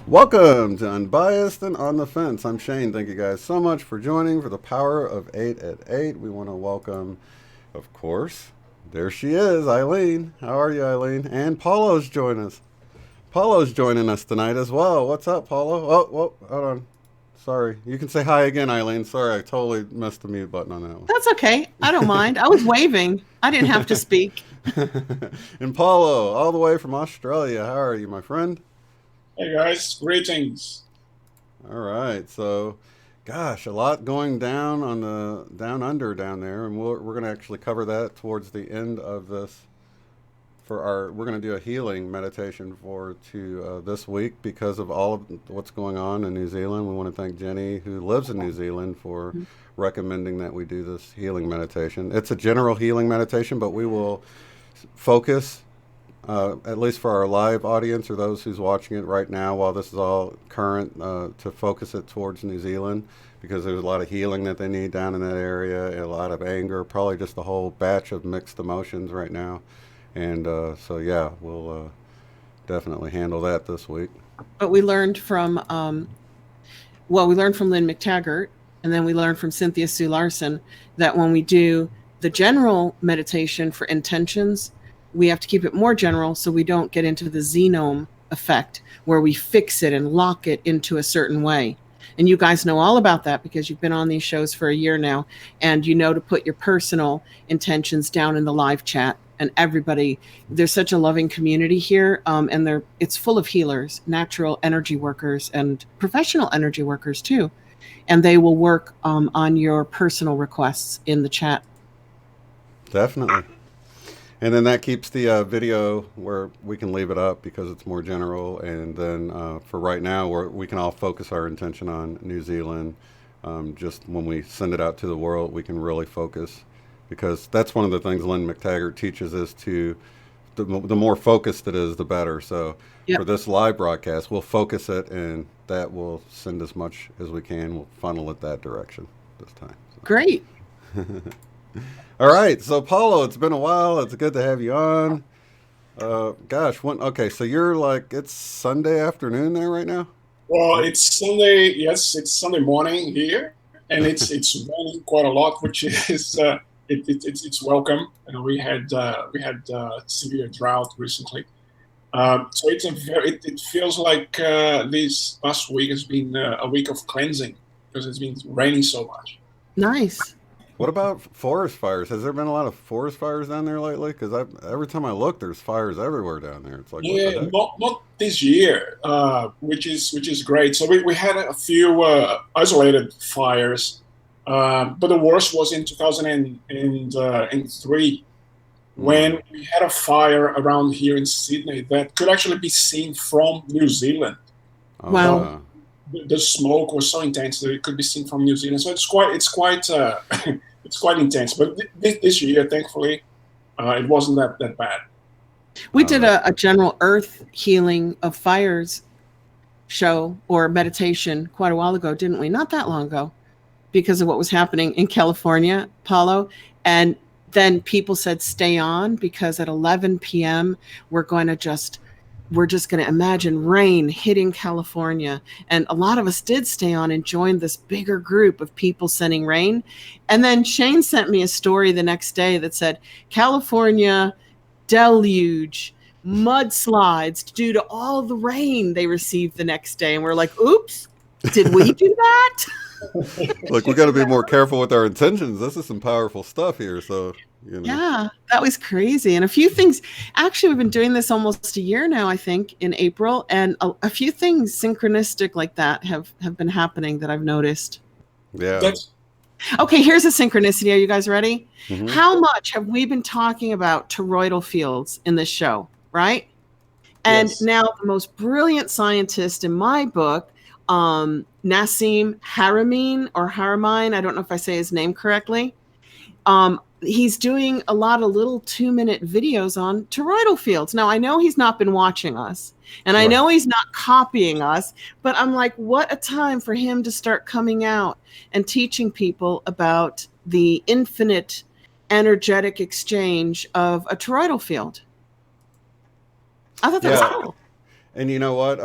Welcome to Unbiased and On the Fence. I'm Shane. Thank you guys so much for joining for the Power of 8 at 8. We want to welcome, of course, there she is, Eileen. How are you, Eileen? And Paulo's joining us. Paulo's joining us tonight as well. What's up, Paulo? Oh, hold on. Sorry. You can say hi again, Eileen. Sorry, I totally missed the mute button on that one. That's okay. I don't mind. I was waving. I didn't have to speak. And Paulo, all the way from Australia. How are you, my friend? Hey guys, greetings. All right, so gosh, a lot going down on the down under down there, and we're going to actually cover that towards the end of this. We're going to do a healing meditation this week because of all of what's going on in New Zealand. We want to thank Jenny, who lives in New Zealand, for recommending that we do this healing meditation. It's a general healing meditation, but we will focus. At least for our live audience or those who's watching it right now while this is all current, to focus it towards New Zealand, because there's a lot of healing that they need down in that area, a lot of anger, probably just a whole batch of mixed emotions right now. And so, yeah, we'll definitely handle that this week. But we learned from, Lynne McTaggart, and then we learned from Cynthia Sue Larson that when we do the general meditation for intentions, we have to keep it more general so we don't get into the xenome effect where we fix it and lock it into a certain way. And you guys know all about that because you've been on these shows for a year now, and you know to put your personal intentions down in the live chat. And everybody, there's such a loving community here, and it's full of healers, natural energy workers, and professional energy workers too. And they will work on your personal requests in the chat. Definitely. And then that keeps the video where we can leave it up because it's more general. And then for right now, we can all focus our intention on New Zealand. Just when we send it out to the world, we can really focus, because that's one of the things Lynne McTaggart teaches is the more focused it is, the better. So for this live broadcast, we'll focus it, and that will send as much as we can. We'll funnel it that direction this time. So. Great. All right, so Paulo, it's been a while. It's good to have you on. Okay, so you're it's Sunday afternoon there right now? Well, it's Sunday. Yes, it's Sunday morning here, and it's raining quite a lot, which is it's welcome. We had severe drought recently, so it feels like this past week has been a week of cleansing because it's been raining so much. Nice. What about forest fires? Has there been a lot of forest fires down there lately? Because every time I look, there's fires everywhere down there. It's like, yeah, not this year, which is great. So we had a few isolated fires, but the worst was in 2003 when we had a fire around here in Sydney that could actually be seen from New Zealand. Oh, wow. The smoke was so intense that it could be seen from New Zealand. So it's quite it's quite intense. But this year, thankfully, it wasn't that bad. We did a general earth healing of fires show or meditation quite a while ago, didn't we? Not that long ago, because of what was happening in California, Paulo. And then people said, stay on, because at 11 p.m. we're just going to imagine rain hitting California. And a lot of us did stay on and joined this bigger group of people sending rain. And then Shane sent me a story the next day that said, California deluge, mudslides due to all the rain they received the next day. And we're like, oops, did we do that? Look, we got to be more careful with our intentions. This is some powerful stuff here. So, Yeah, that was crazy. And a few things, actually, we've been doing this almost a year now, I think, in April. And a few things synchronistic like that have been happening that I've noticed. Yeah. Okay, here's a synchronicity. Are you guys ready? Mm-hmm. How much have we been talking about toroidal fields in this show? right? And Yes. now the most brilliant scientist in my book, Nassim Haramein or Haramine, I don't know if I say his name correctly. He's doing a lot of little 2-minute videos on toroidal fields. Now, I know he's not been watching us, and I Right. know he's not copying us, but I'm like, what a time for him to start coming out and teaching people about the infinite energetic exchange of a toroidal field. I thought that was Yeah. cool. And you know what?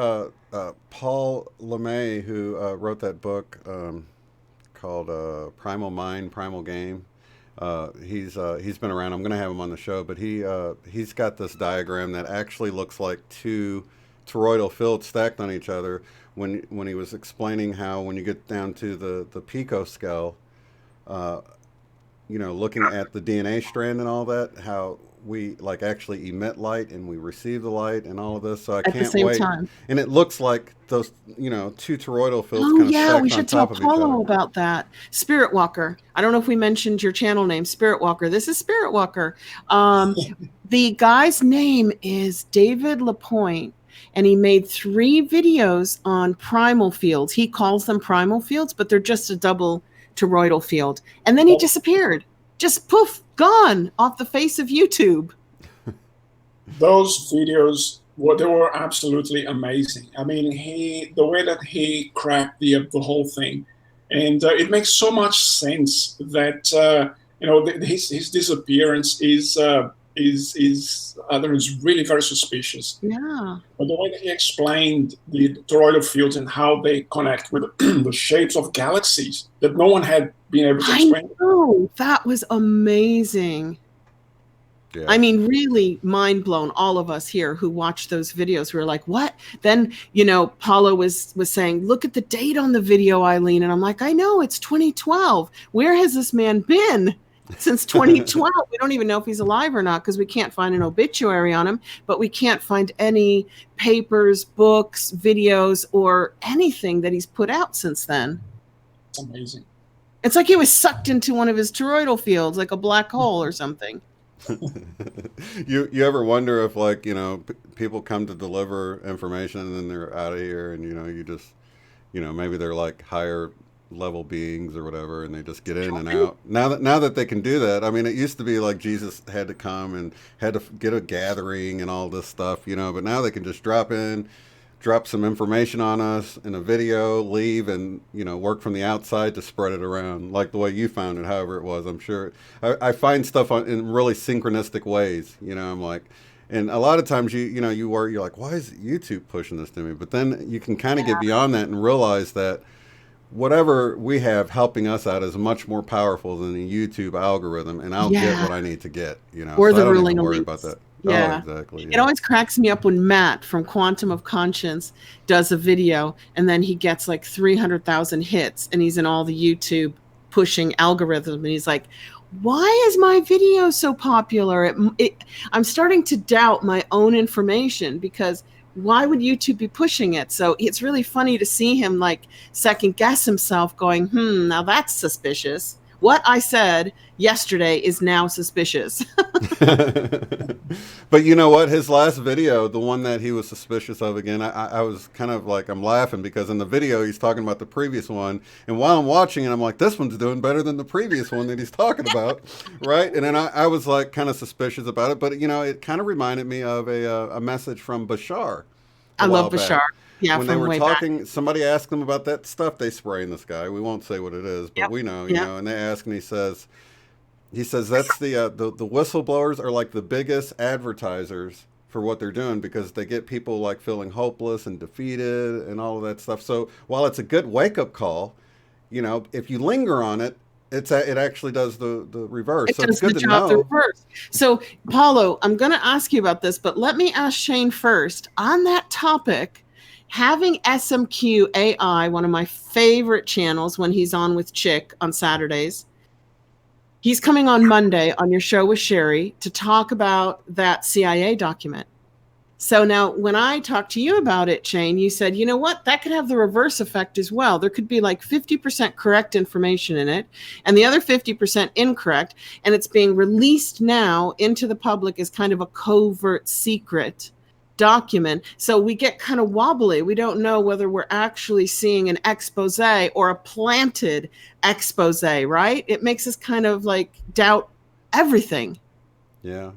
Paul LeMay, who wrote that book called Primal Mind, Primal Game. He's been around. I'm going to have him on the show, but he's got this diagram that actually looks like two toroidal fields stacked on each other. When he was explaining how when you get down to the picoscale, looking at the DNA strand and all that, how we like actually emit light and we receive the light and all of this. So I At the can't same wait. time. And it looks like those, two toroidal fields Oh, kind of yeah, we stacked on should tell top of each other. Paulo about that. Spiritwalker. I don't know if we mentioned your channel name, Spiritwalker. This is Spiritwalker. The guy's name is David Lapointe, and he made 3 videos on primal fields. He calls them primal fields, but they're just a double toroidal field. And then he disappeared. Just poof, gone off the face of YouTube. Those videos, they were absolutely amazing. I mean, the way that he cracked the whole thing, and it makes so much sense that his disappearance is really very suspicious. Yeah. But the way that he explained the toroidal fields and how they connect with the shapes of galaxies that no one had been able to explain. I know. That was amazing. Yeah. I mean, really mind blown. All of us here who watched those videos were like, what? Then, Paulo was saying, look at the date on the video, Eileen. And I'm like, I know, it's 2012. Where has this man been since 2012? We don't even know if he's alive or not because we can't find an obituary on him, but we can't find any papers, books, videos, or anything that he's put out since then. It's amazing. It's like he was sucked into one of his toroidal fields, like a black hole or something. You ever wonder if people come to deliver information and then they're out of here and you just maybe they're like higher level beings or whatever and they just get in and out. Now that they can do that, I mean, it used to be like Jesus had to come and had to get a gathering and all this stuff, but now they can just drop some information on us in a video, leave, and work from the outside to spread it around like the way you found it. However it was, I'm sure I find stuff in really synchronistic ways. I'm like, and a lot of times you're like, why is YouTube pushing this to me? But then you can kind of get beyond that and realize that whatever we have helping us out is much more powerful than the YouTube algorithm, and I'll get what I need to get. Or so the I don't ruling even worry elites. about that. Yeah. Oh, exactly. It always cracks me up when Matt from Quantum of Conscience does a video and then he gets like 300,000 hits and he's in all the YouTube pushing algorithm and he's like, why is my video so popular? I'm starting to doubt my own information because why would YouTube be pushing it? So it's really funny to see him like second guess himself going, now that's suspicious. What I said yesterday is now suspicious. But you know what? His last video, the one that he was suspicious of again, I was kind of like, I'm laughing because in the video he's talking about the previous one. And while I'm watching it, I'm like, this one's doing better than the previous one that he's talking about. Right. And then I was like kind of suspicious about it. But, it kind of reminded me of a message from Bashar. I love Bashar. Yeah, when they were talking, somebody asked them about that stuff they spray in the sky. We won't say what it is, but we know, and they ask, and he says that's the whistleblowers are like the biggest advertisers for what they're doing because they get people like feeling hopeless and defeated and all of that stuff. So while it's a good wake up call, if you linger on it, it actually does the reverse. So it's good to know. The reverse. So Paulo, I'm going to ask you about this, but let me ask Shane first on that topic. Having SMQ AI, one of my favorite channels when he's on with Chick on Saturdays, he's coming on Monday on your show with Sherry to talk about that CIA document. So now when I talked to you about it, Shane, you said, you know what, that could have the reverse effect as well. There could be like 50% correct information in it and the other 50% incorrect. And it's being released now into the public as kind of a covert secret document. So we get kind of wobbly. We don't know whether we're actually seeing an expose or a planted expose, right? It makes us kind of like doubt everything. Yeah.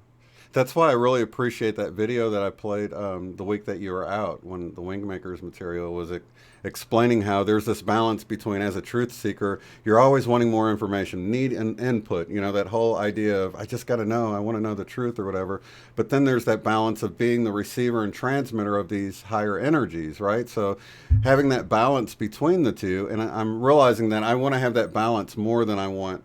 That's why I really appreciate that video that I played the week that you were out, when the Wingmakers material was explaining how there's this balance between, as a truth seeker, you're always wanting more information, need an input, that whole idea of, I just got to know, I want to know the truth or whatever. But then there's that balance of being the receiver and transmitter of these higher energies, right? So having that balance between the two, and I'm realizing that I want to have that balance more than I want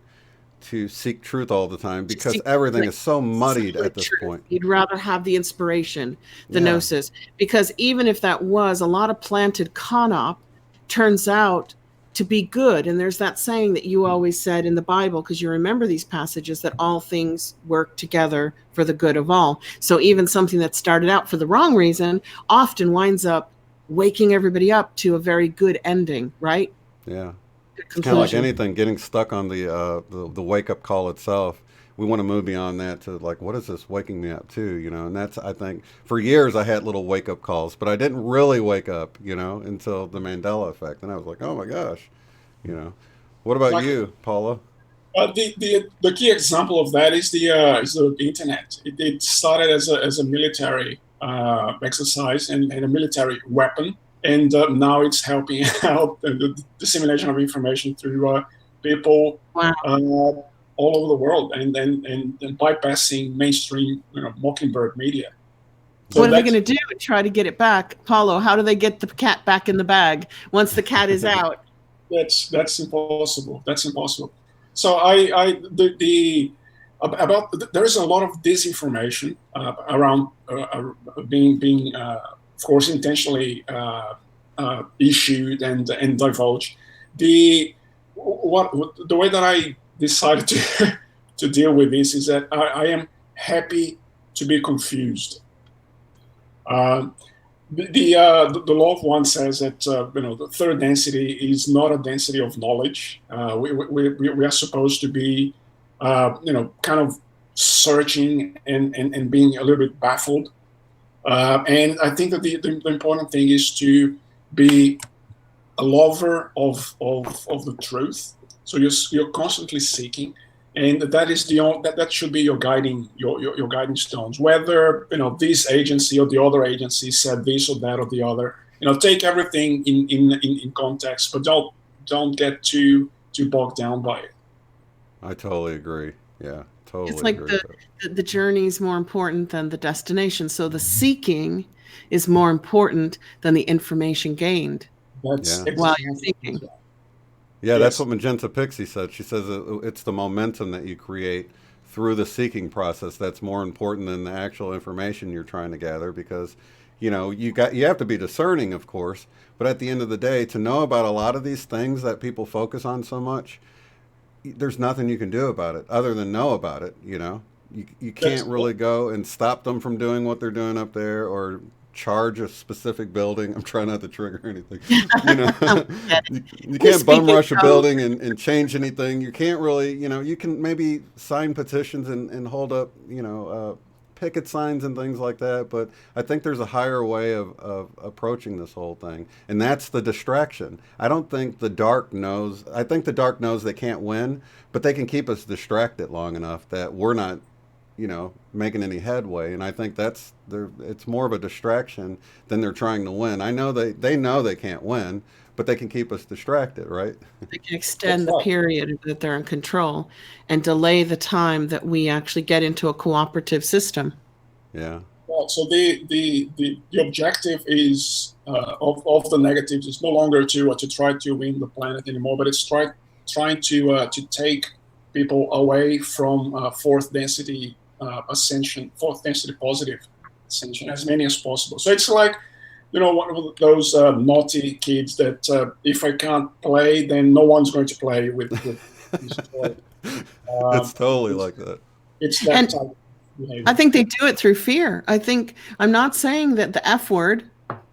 to seek truth all the time, because everything is so muddied at this point. You'd rather have the inspiration, the gnosis, because even if that was a lot of planted con-op, turns out to be good. And there's that saying that you always said in the Bible, because you remember these passages, that all things work together for the good of all. So even something that started out for the wrong reason often winds up waking everybody up to a very good ending, right? Yeah. It's kind of like anything, getting stuck on the wake up call itself. We want to move beyond that to like, what is this waking me up to? And that's, I think, for years I had little wake up calls, but I didn't really wake up, until the Mandela effect, and I was like, oh my gosh, What about you, Paulo? The key example of that is the internet. It started as a military exercise and a military weapon. And now it's helping out the dissemination of information through people all over the world, and bypassing mainstream mockingbird media. So what are they going to do? Try to get it back, Paulo? How do they get the cat back in the bag once the cat is out? That's impossible. That's impossible. So there's a lot of disinformation around being of course, intentionally issued and divulged. The way that I decided to deal with this is that I am happy to be confused. The law of one says that the third density is not a density of knowledge. We are supposed to be kind of searching and being a little bit baffled. And I think that the important thing is to be a lover of the truth. So you're constantly seeking, and that should be your guiding stones. Whether this agency or the other agency said this or that or the other, take everything in context, but don't get too bogged down by it. I totally agree. Yeah. Totally. It's like the journey is more important than the destination. So the seeking is more important than the information gained while you're seeking. Yeah, that's what Magenta Pixie said. She says it's the momentum that you create through the seeking process that's more important than the actual information you're trying to gather, because you have to be discerning, of course, but at the end of the day, to know about a lot of these things that people focus on so much, there's nothing you can do about it other than know about it. You can't really go and stop them from doing what they're doing up there, or charge a specific building. I'm trying not to trigger anything. You can't bum rush a building and change anything. You can't really, you can maybe sign petitions and hold up, picket signs and things like that. But I think there's a higher way of approaching this whole thing. And that's the distraction. I don't think the dark knows. I think the dark knows they can't win, but they can keep us distracted long enough that we're not, making any headway. And I think it's more of a distraction than they're trying to win. I know they know they can't win, but they can keep us distracted, right? They can extend the period that they're in control and delay the time that we actually get into a cooperative system. Yeah. Well, so the objective is of the negatives is no longer to try to win the planet anymore, but it's trying to take people away from fourth density ascension, fourth density positive ascension, as many as possible. So it's like, one of those naughty kids that if I can't play, then no one's going to play with this toy. It's totally like that. It's that type. behavior. I think they do it through fear. I'm not saying that the F word,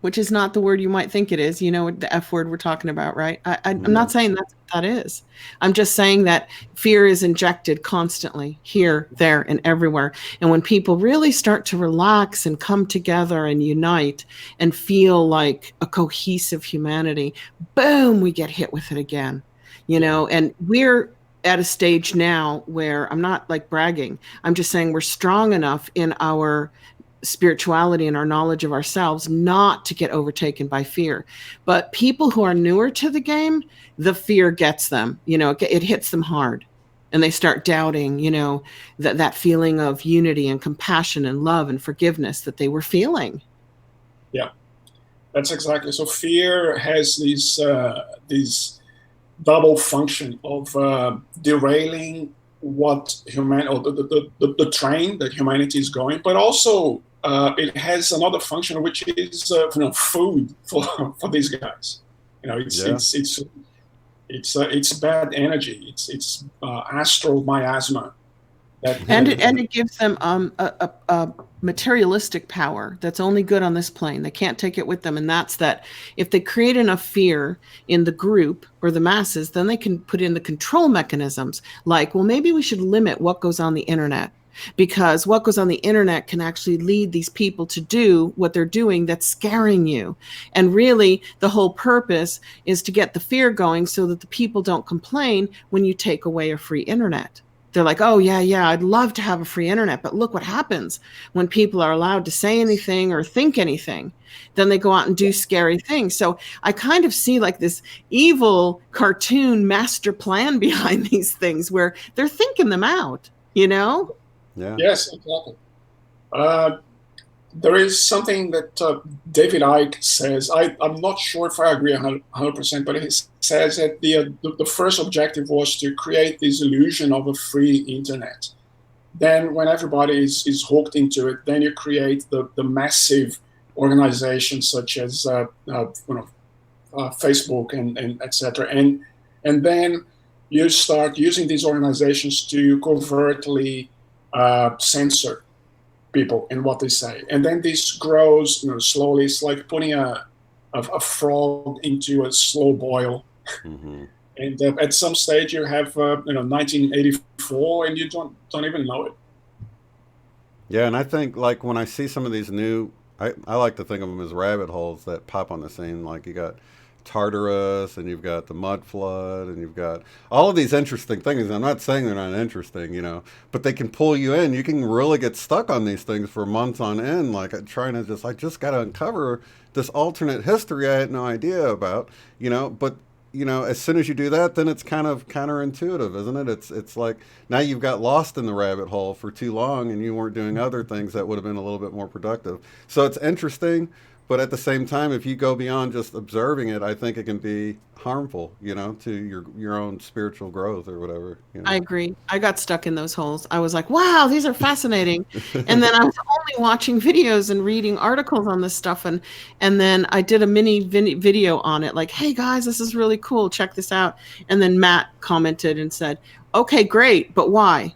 which is not the word you might think it is, you know, the F word we're talking about, right? I'm not saying that's what that is. I'm just saying that fear is injected constantly here, there, and everywhere. And when people really start to relax and come together and unite and feel like a cohesive humanity, boom, we get hit with it again, you know, and we're at a stage now where I'm not like bragging. I'm just saying we're strong enough in our spirituality and our knowledge of ourselves not to get overtaken by fear. But people who are newer to the game, the fear gets them, you know, it hits them hard, and they start doubting, you know, that feeling of unity and compassion and love and forgiveness that they were feeling. Yeah, that's exactly. So fear has these double function of derailing what the train that humanity is going, but also it has another function, which is food for these guys. You know, it's bad energy. It's astral miasma. And it gives them a materialistic power that's only good on this plane. They can't take it with them, and that's that if they create enough fear in the group or the masses, then they can put in the control mechanisms like, well, maybe we should limit what goes on the internet, because what goes on the internet can actually lead these people to do what they're doing that's scaring you. And really, the whole purpose is to get the fear going so that the people don't complain when you take away a free internet. They're like, oh, yeah, I'd love to have a free internet, but look what happens when people are allowed to say anything or think anything. Then they go out and do scary things. So I kind of see like this evil cartoon master plan behind these things where they're thinking them out, you know? Yeah. Yes, exactly. There is something that David Icke says. I'm not sure if I agree 100%, but he says that the first objective was to create this illusion of a free internet. Then when everybody is hooked into it, then you create the massive organizations such as Facebook and etc. And then you start using these organizations to covertly censor people and what they say, and then this grows, slowly. It's like putting a frog into a slow boil, Mm-hmm. and at some stage you have 1984, and you don't even know it. Yeah, and I think like when I see some of these new, I like to think of them as rabbit holes that pop on the scene. Like you got Tartarus, and you've got the mud flood, and you've got all of these interesting things. I'm not saying they're not interesting, but they can pull you in. You can really get stuck on these things for months on end, like trying to I just got to uncover this alternate history I had no idea about, but as soon as you do that, then it's kind of counterintuitive, isn't it? It's like now you've got lost in the rabbit hole for too long, and you weren't doing other things that would have been a little bit more productive. So it's interesting. But at the same time, if you go beyond just observing it, I think it can be harmful, to your own spiritual growth or whatever. I agree. I got stuck in those holes. I was like, wow, these are fascinating. And then I was only watching videos and reading articles on this stuff. And then I did a mini video on it, like, hey, guys, this is really cool. Check this out. And then Matt commented and said, okay, great, but why?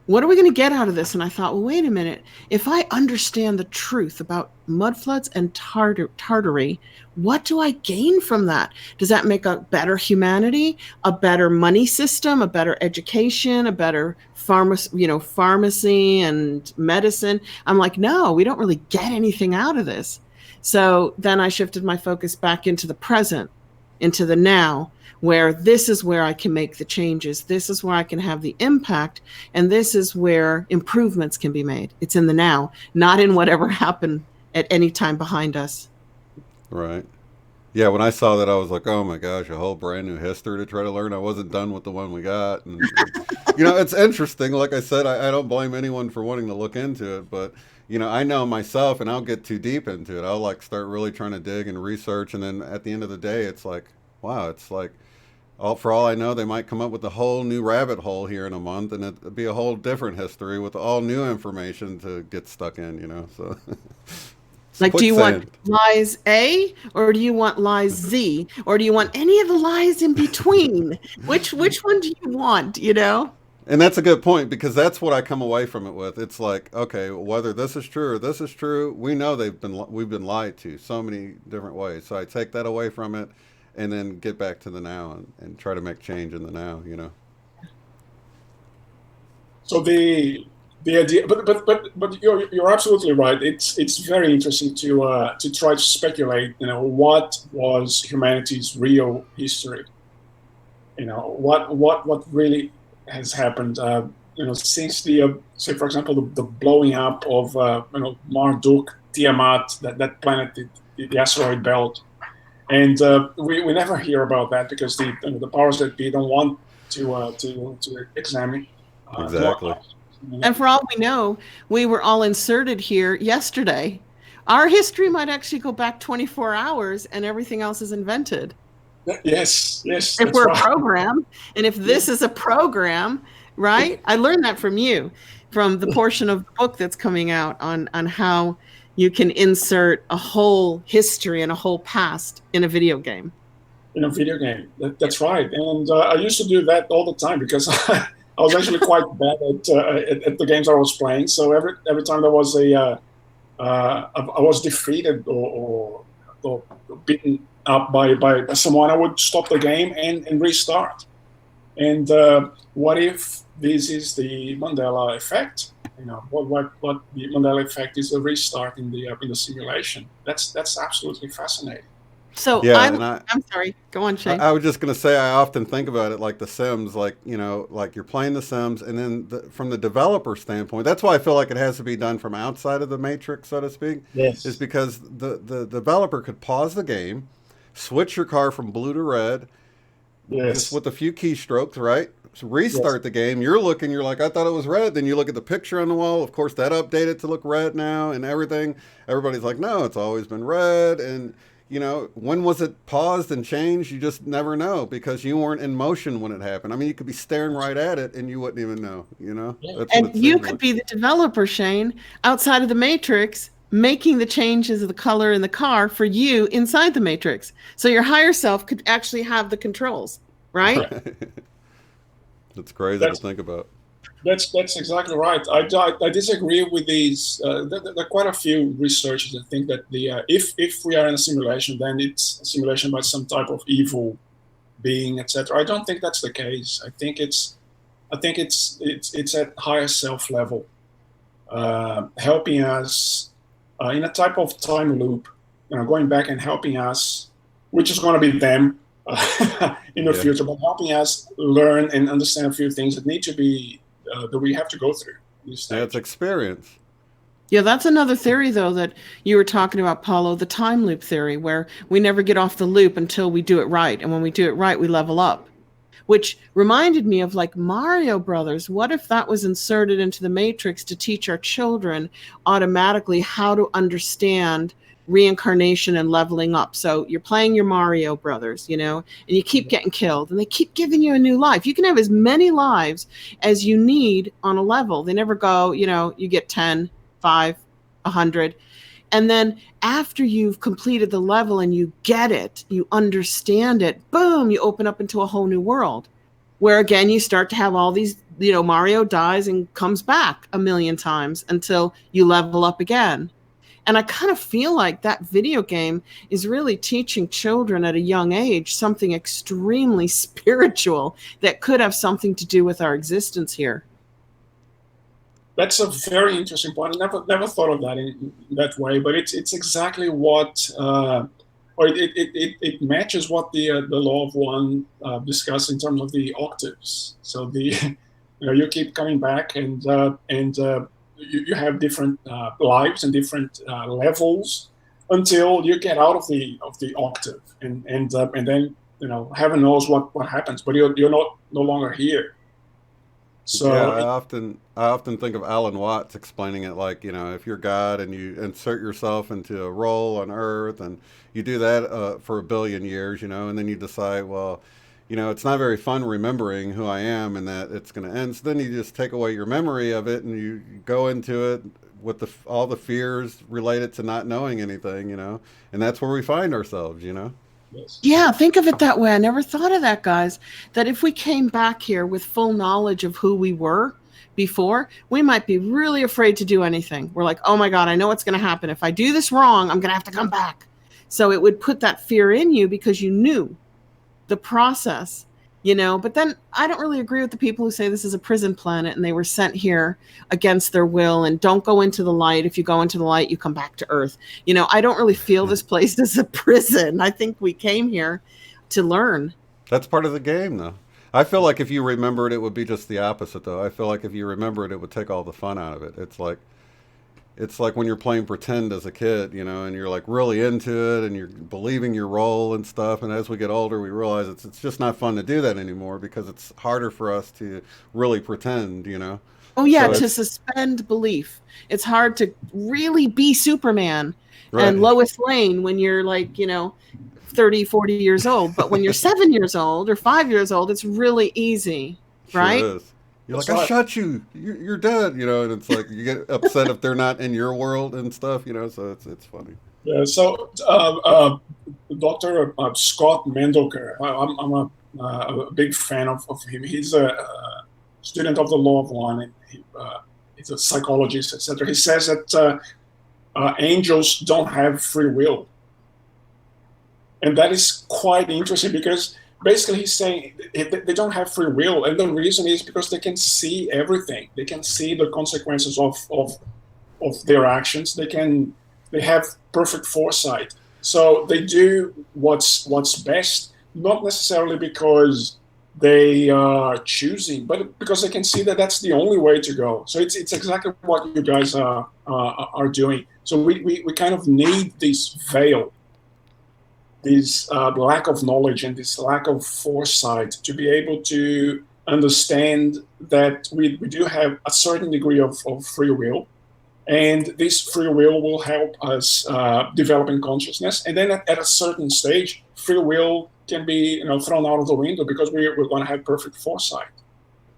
What are we going to get out of this? And I thought, well, wait a minute. If I understand the truth about mud floods and Tartary, what do I gain from that? Does that make a better humanity, a better money system, a better education, a better pharmacy and medicine? I'm like, no, we don't really get anything out of this. So then I shifted my focus back into the present, into the now, where this is where I can make the changes. This is where I can have the impact. And this is where improvements can be made. It's in the now, not in whatever happened at any time behind us. Right. Yeah, when I saw that, I was like, oh my gosh, a whole brand new history to try to learn. I wasn't done with the one we got. And it's interesting. Like I said, I don't blame anyone for wanting to look into it. But, I know myself, and I'll get too deep into it. I'll start really trying to dig and research. And then at the end of the day, it's like, wow, it's like, for all I know, they might come up with a whole new rabbit hole here in a month, and it'd be a whole different history with all new information to get stuck in, so. Like, do you want lies A, or do you want lies Z, or do you want any of the lies in between? Which one do you want, And that's a good point because that's what I come away from it with. It's like, okay, whether this is true or this is true, we know we've been lied to so many different ways. So I take that away from it, and then get back to the now and try to make change in the now. You know. So the idea, but you're absolutely right. It's very interesting to try to speculate. You know, what was humanity's real history? You know, what really has happened? You know, since the say for example the blowing up of you know Marduk, Tiamat, that planet, the asteroid belt, and we never hear about that because the you know, the powers that be don't want to examine. Exactly. And for all we know, we were all inserted here yesterday. Our history might actually go back 24 hours and everything else is invented. Yes, if we're right. A program, and if this is a program, right? I learned that from you, from the portion of the book that's coming out on how you can insert a whole history and a whole past in a video game. In a video game, that's right. And I used to do that all the time because I was actually quite bad at the games I was playing. So every time there was I was defeated or beaten up by someone, I would stop the game and restart. And what if this is the Mandela effect? You know, what the Mandela effect is a restart in the simulation. That's absolutely fascinating. So yeah, I'm sorry. Go on, Shane. I was just going to say I often think about it like The Sims, like, you know, like you're playing The Sims, and then from the developer standpoint, that's why I feel like it has to be done from outside of the matrix, so to speak. Yes. Is because the developer could pause the game, switch your car from blue to red, yes, just with a few keystrokes, right? So restart yes. the game. You're like, I thought it was red. Then you look at the picture on the wall. Of course, that updated to look red now and everything. Everybody's like, no, it's always been red. And you know, when was it paused and changed? You just never know because you weren't in motion when it happened. I mean, you could be staring right at it and you wouldn't even know, you know? That's and you could be the developer, Shane, outside of the matrix, making the changes of the color in the car for you inside the matrix. So your higher self could actually have the controls, right? That's crazy to think about. That's exactly right. I disagree with these. There are quite a few researchers that think that if we are in a simulation, then it's a simulation by some type of evil being, etc. I don't think that's the case. I think it's at higher self level, helping us in a type of time loop, you know, going back and helping us, which is going to be them in the future, but helping us learn and understand a few things that need to be. That we have to go through. That's experience. Yeah, that's another theory, though, that you were talking about, Paulo, the time loop theory, where we never get off the loop until we do it right. And when we do it right, we level up, which reminded me of like Mario Brothers. What if that was inserted into the Matrix to teach our children automatically how to understand reincarnation and leveling up? So you're playing your Mario Brothers, you know, and you keep getting killed and they keep giving you a new life. You can have as many lives as you need on a level. They never go, you know, you get 10, 5, 100. And then after you've completed the level and you get it, you understand it, boom, you open up into a whole new world where again, you start to have all these, you know, Mario dies and comes back a million times until you level up again. And I kind of feel like that video game is really teaching children at a young age something extremely spiritual that could have something to do with our existence here. That's a very interesting point. I never thought of that in that way, but it's exactly what, or it matches what the law of one discussed in terms of the octaves. So you know, you keep coming back and you have different lives and different levels until you get out of the octave, and then, you know, heaven knows what happens, but you're no longer here. So yeah, I often think of Alan Watts explaining it like, you know, if you're God and you insert yourself into a role on Earth and you do that for 1 billion years, you know, and then you decide, well, you know, it's not very fun remembering who I am and that it's going to end. So then you just take away your memory of it and you go into it with all the fears related to not knowing anything, you know, and that's where we find ourselves, you know. Yes. Yeah, think of it that way. I never thought of that, guys. That if we came back here with full knowledge of who we were before, we might be really afraid to do anything. We're like, oh my God, I know what's going to happen. If I do this wrong, I'm going to have to come back. So it would put that fear in you because you knew the process, But then I don't really agree with the people who say this is a prison planet and they were sent here against their will and don't go into the light. If you go into the light, you come back to Earth. I don't really feel this place is a prison. I think we came here to learn. That's part of the game, though. I feel like if you remembered, it would be just the opposite, though. I feel like if you remembered, it would take all the fun out of it. It's like when you're playing pretend as a kid, and you're like really into it and you're believing your role and stuff. And as we get older, we realize it's just not fun to do that anymore because it's harder for us to really pretend. Oh yeah, to suspend belief. It's hard to really be Superman and Lois Lane when you're like, 30, 40 years old. But when you're 7 years old or 5 years old, it's really easy, right? Sure is. You're like, I shot you. You're dead, and it's like you get upset if they're not in your world and stuff, so it's funny. Yeah, so Dr. Scott Mendelker, I'm a big fan of him. He's a student of the law of one, and he's a psychologist, etc. He says that angels don't have free will. And that is quite interesting because basically he's saying they don't have free will. And the reason is because they can see everything. They can see the consequences of their actions. They have perfect foresight. So they do what's best, not necessarily because they are choosing, but because they can see that that's the only way to go. So it's exactly what you guys are doing. So we kind of need this veil, this lack of knowledge and this lack of foresight to be able to understand that we do have a certain degree of free will. And this free will help us develop in consciousness. And then at a certain stage, free will can be thrown out of the window because we're going to have perfect foresight.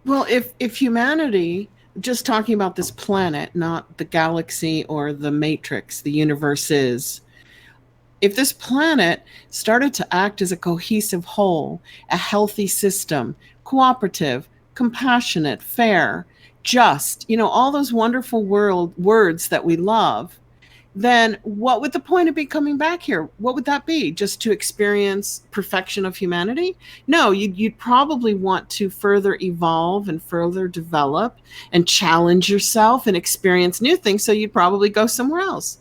Well, if humanity, just talking about this planet, not the galaxy or the matrix, the universe is, if this planet started to act as a cohesive whole, a healthy system, cooperative, compassionate, fair, just, all those wonderful words that we love, then what would the point of be coming back here? What would that be? Just to experience perfection of humanity? No, you'd probably want to further evolve and further develop and challenge yourself and experience new things. So you'd probably go somewhere else.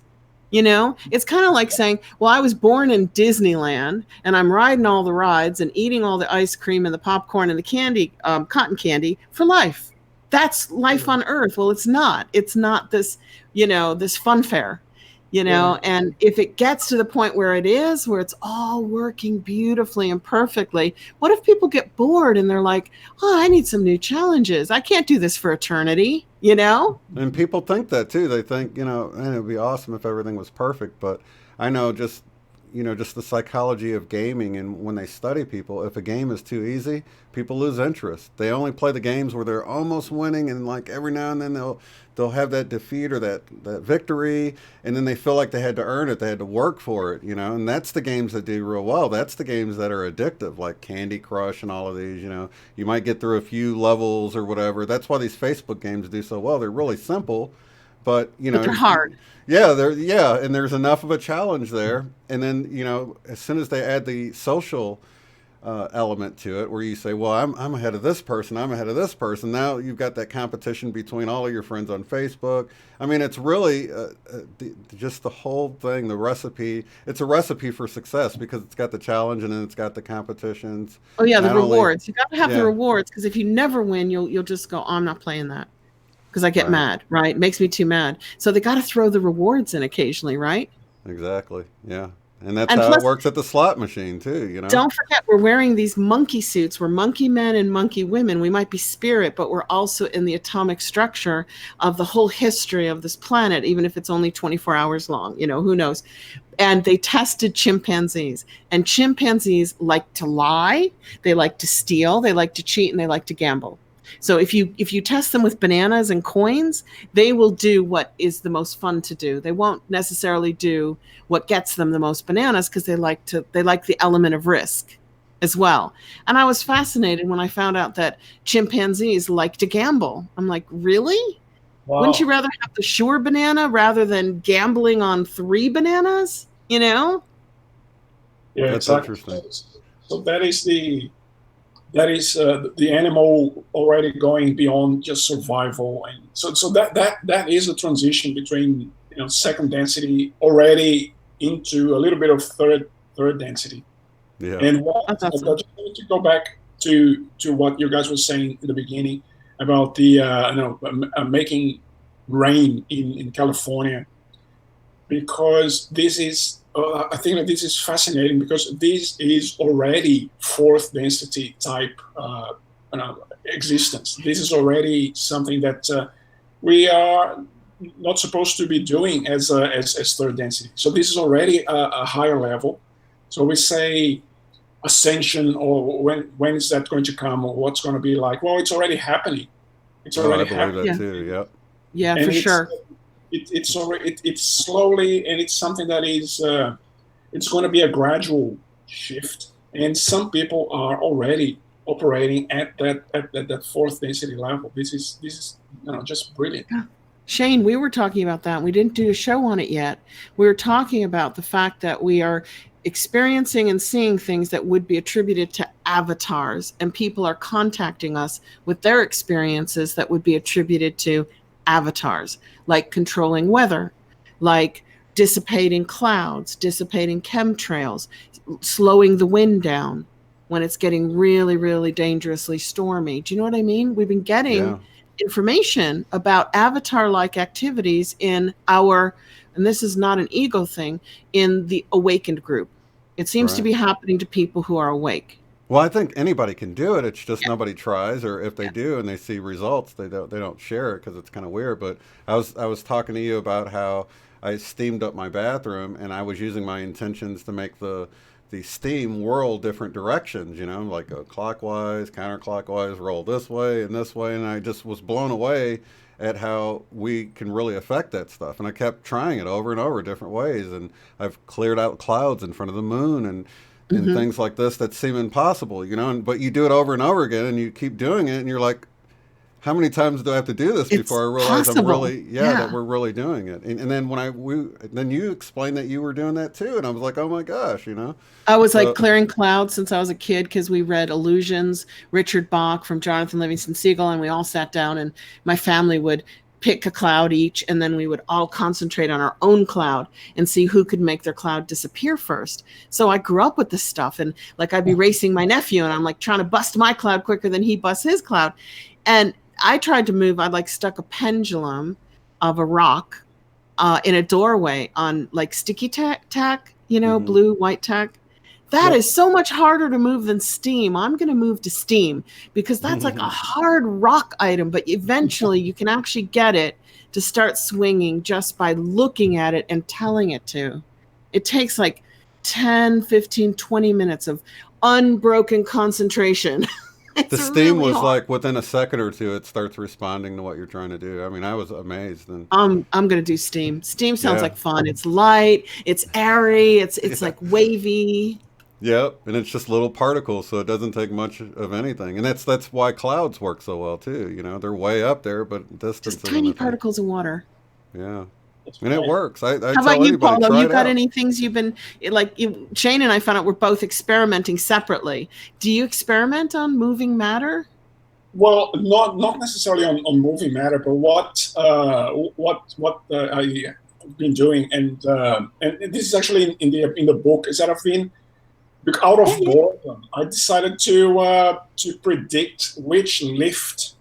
It's kind of like saying, well, I was born in Disneyland and I'm riding all the rides and eating all the ice cream and the popcorn and the candy, cotton candy for life. That's life on Earth. Well, it's not. It's not this, this fun fair, and if it gets to the point where it's all working beautifully and perfectly, what if people get bored and they're like, oh, I need some new challenges. I can't do this for eternity, And people think that too. They think, man, it would be awesome if everything was perfect. But I know just the psychology of gaming, and when they study people, if a game is too easy, people lose interest. They only play the games where they're almost winning, and like every now and then they'll have that defeat or that victory, and then they feel like they had to earn it, they had to work for it, and that's the games that do real well. That's the games that are addictive, like Candy Crush and all of these. You might get through a few levels or whatever. That's why these Facebook games do so well. They're really simple, but they're hard. Yeah, and there's enough of a challenge there. And then, as soon as they add the social element to it, where you say, well, I'm ahead of this person, I'm ahead of this person. Now you've got that competition between all of your friends on Facebook. I mean, it's really just the whole thing, the recipe. It's a recipe for success because it's got the challenge and then it's got the competitions. Oh, yeah, the rewards. You got to have the rewards, because if you never win, you'll just go, oh, I'm not playing that. Because I get mad, right? It makes me too mad. So they got to throw the rewards in occasionally, right? Exactly. Yeah. And that's how it works at the slot machine too, Don't forget, we're wearing these monkey suits. We're monkey men and monkey women. We might be spirit, but we're also in the atomic structure of the whole history of this planet, even if it's only 24 hours long, who knows? And they tested chimpanzees, and chimpanzees like to lie. They like to steal. They like to cheat, and they like to gamble. So if you test them with bananas and coins, they will do what is the most fun to do. They won't necessarily do what gets them the most bananas, because they like the element of risk as well. And I was fascinated when I found out that chimpanzees like to gamble. I'm like, really? Wow. Wouldn't you rather have the sure banana rather than gambling on 3 bananas? You know? Yeah, That's exactly. interesting. So that is the animal already going beyond just survival, and so that is a transition between, you know, second density already into a little bit of third density. Yeah. And what That's I awesome. just wanted to go back to what you guys were saying in the beginning about the making rain in California, because this is I think that this is fascinating, because this is already fourth density type existence. This is already something that we are not supposed to be doing as third density. So this is already a higher level. So we say ascension, or when is that going to come, or what's going to be like? Well, it's already happening. It's Oh, already I believe happening. that too. Yep. Yeah, And for sure. it's slowly, and it's something that is it's going to be a gradual shift. And some people are already operating at that fourth density level. This is just brilliant. Shane, we were talking about that. We didn't do a show on it yet. We were talking about the fact that we are experiencing and seeing things that would be attributed to avatars, and people are contacting us with their experiences that would be attributed to avatars, like controlling weather, like dissipating clouds, dissipating chemtrails, slowing the wind down when it's getting really, really dangerously stormy. Do you know what I mean? We've been getting information about avatar-like activities in our, and this is not an ego thing, in the awakened group. It seems to be happening to people who are awake. Well, I think anybody can do it. It's just nobody tries, or if they do and they see results, they don't share it because it's kind of weird. But I was talking to you about how I steamed up my bathroom, and I was using my intentions to make the steam whirl different directions, you know, like go clockwise, counterclockwise, roll this way, and I just was blown away at how we can really affect that stuff. And I kept trying it over and over different ways, and I've cleared out clouds in front of the moon and things like this that seem impossible, you know, but you do it over and over again, and you keep doing it, and you're like, how many times do I have to do this before I realize I'm really, that we're really doing it? And then then you explained that you were doing that too, and I was like, oh my gosh, you know. I was like clearing clouds since I was a kid, because we read Illusions, Richard Bach from Jonathan Livingston Seagull, and we all sat down, and my family would pick a cloud each, and then we would all concentrate on our own cloud and see who could make their cloud disappear first. So I grew up with this stuff, and like I'd be racing my nephew, and I'm like trying to bust my cloud quicker than he busts his cloud. And I tried to move, I like stuck a pendulum of a rock in a doorway on like sticky tack, you know, blue, white tack. That is so much harder to move than steam. I'm going to move to steam, because that's like a hard rock item, but eventually you can actually get it to start swinging just by looking at it and telling it to. It takes like 10, 15, 20 minutes of unbroken concentration. The steam really was hard. Like within a second or two, it starts responding to what you're trying to do. I mean, I was amazed. And I'm going to do steam. Steam sounds like fun. It's light, it's airy, it's like wavy. Yep, and it's just little particles, so it doesn't take much of anything. And that's why clouds work so well too. You know, they're way up there, but distance. Just tiny particles of water. Yeah. And it works. I How about you, Paulo? You got out. any things you've been like? Shane and I found out we're both experimenting separately. Do you experiment on moving matter? Well, not necessarily on moving matter, but what I've been doing, and this is actually in the book, is that I've been out of boredom. I decided to predict which lift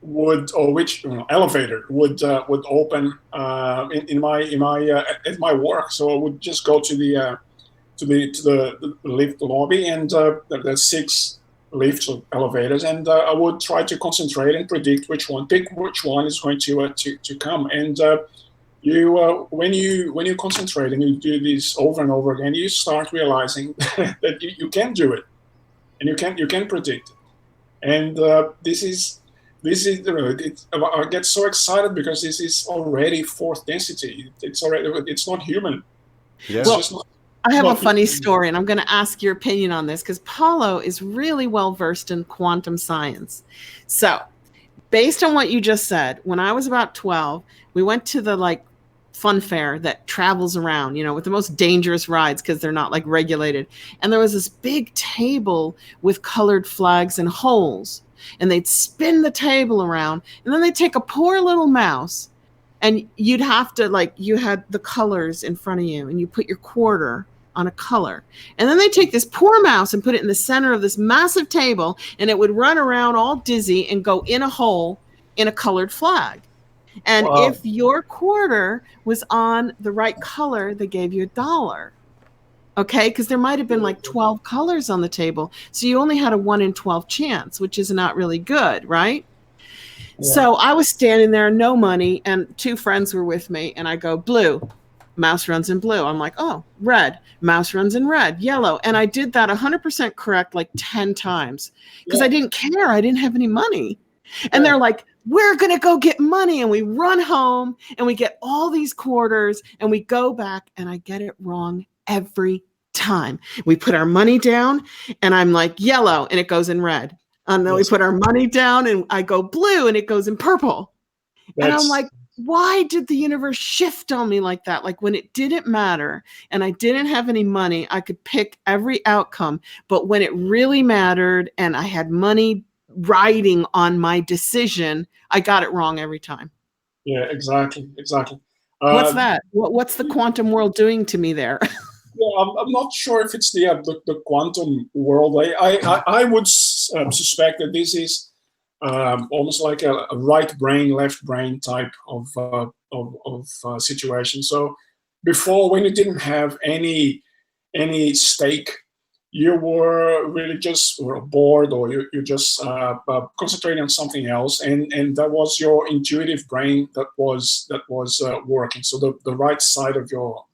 would, or which elevator would open in my at my work. So I would just go to the lift lobby, and there's 6 lifts or elevators, and I would try to concentrate and predict pick which one is going to come. And when you concentrate and you do this over and over again, you start realizing that you can do it, and you can predict it. And I get so excited because this is already fourth density. It's not human. Yeah. It's just not. I have a Not funny human. story, and I'm going to ask your opinion on this because Paulo is really well versed in quantum science. So, based on what you just said, when I was about 12, we went to the fun fair that travels around, with the most dangerous rides because they're not regulated. And there was this big table with colored flags and holes. And they'd spin the table around, and then they'd take a poor little mouse, and you'd have to you had the colors in front of you, and you put your quarter on a color. And then they take this poor mouse and put it in the center of this massive table, and it would run around all dizzy and go in a hole in a colored flag. And Wow. if your quarter was on the right color, they gave you $1. Okay, because there might have been 12 colors on the table. So you only had a 1 in 12 chance, which is not really good, right? Yeah. So I was standing there, no money, and 2 friends were with me, and I go, blue. Mouse runs in blue. I'm like, oh, red. Mouse runs in red, yellow. And I did that 100% correct 10 times because I didn't care. I didn't have any money. And they're like, we're going to go get money. And we run home and we get all these quarters and we go back and I get it wrong every time. We put our money down and I'm like yellow and it goes in red. And then we put our money down and I go blue and it goes in purple. And I'm like, why did the universe shift on me like that? When it didn't matter and I didn't have any money, I could pick every outcome. But when it really mattered and I had money riding on my decision, I got it wrong every time. Yeah, exactly. What's that? What's the quantum world doing to me there? Yeah, I'm not sure if it's the quantum world. I would suspect that this is almost like a right brain, left brain type of situation. So before, when you didn't have any stake, you were really just bored, or you just concentrating on something else, and that was your intuitive brain that was working. So the right side of your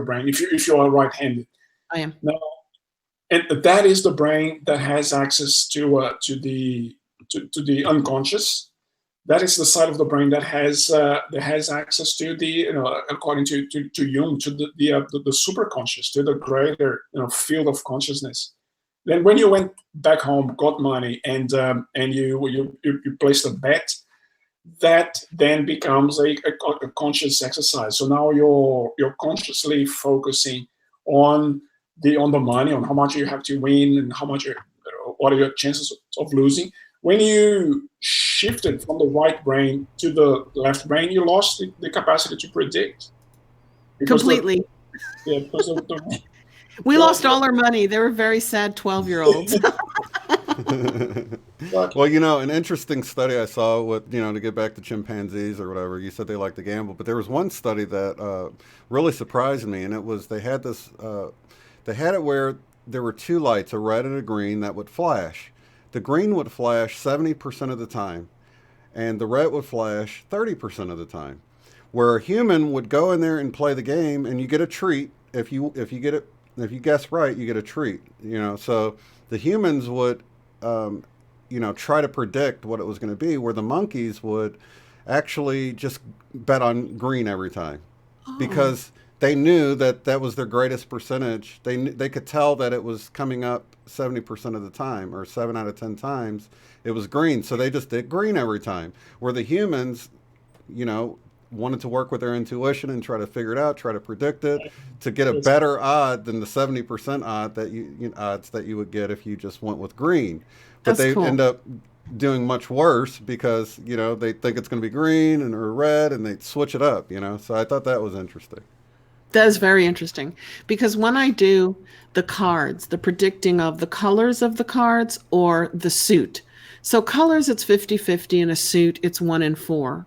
brain, if you are right-handed. I am. Now, and that is the brain that has access to the unconscious. That is the side of the brain that has access to the, according to Jung, to the superconscious, to the greater field of consciousness. Then when you went back home, got money, and you placed a bet, that then becomes a conscious exercise. So now you're consciously focusing on the money, on how much you have to win and what are your chances of losing. When you shifted from the right brain to the left brain, you lost the capacity to predict. Completely. Because we lost all our money. They were very sad 12-year-olds. Well, an interesting study I saw with, to get back to chimpanzees or whatever, you said they like to gamble, but there was one study that really surprised me, and it was they had it where there were 2 lights, a red and a green, that would flash. The green would flash 70% of the time, and the red would flash 30% of the time. Where a human would go in there and play the game, and you get a treat. If you guess right, you get a treat. So the humans would, try to predict what it was going to be, where the monkeys would actually just bet on green every time, because they knew that was their greatest percentage. They could tell that it was coming up 70% of the time, or 7 out of 10 times it was green. So they just did green every time. Where the humans, wanted to work with their intuition and try to figure it out, try to predict it, to get a better odd than the 70% odd odds that you would get if you just went with green. But they end up doing much worse because, they think it's going to be green or red, and they switch it up, So I thought that was interesting. That is very interesting, because when I do the cards, the predicting of the colors of the cards or the suit. So colors, it's 50-50, and a suit, it's 1 in 4.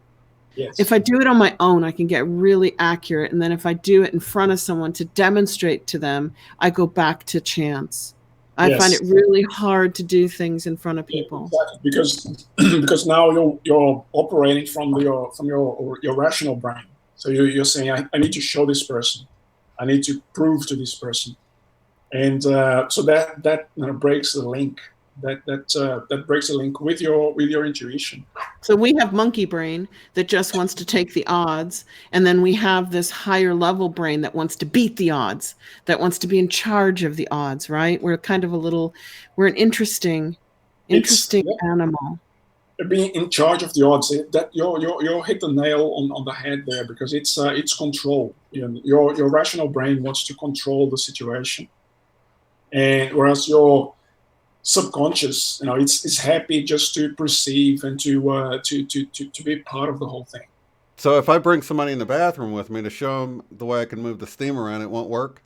Yes. If I do it on my own, I can get really accurate. And then if I do it in front of someone to demonstrate to them, I go back to chance. I find it really hard to do things in front of people. Yeah, exactly. Because now you're operating from your rational brain. So you're saying, I need to show this person, I need to prove to this person, and so that breaks the link that breaks the link with your intuition. So we have monkey brain that just wants to take the odds, and then we have this higher level brain that wants to beat the odds, that wants to be in charge of the odds, right? We're kind of we're an interesting animal. Being in charge of the odds, that you hit the nail on the head there, because it's control. Your rational brain wants to control the situation, and whereas your subconscious, it's happy just to perceive and to be part of the whole thing. So if I bring somebody in the bathroom with me to show them the way I can move the steam around, it won't work?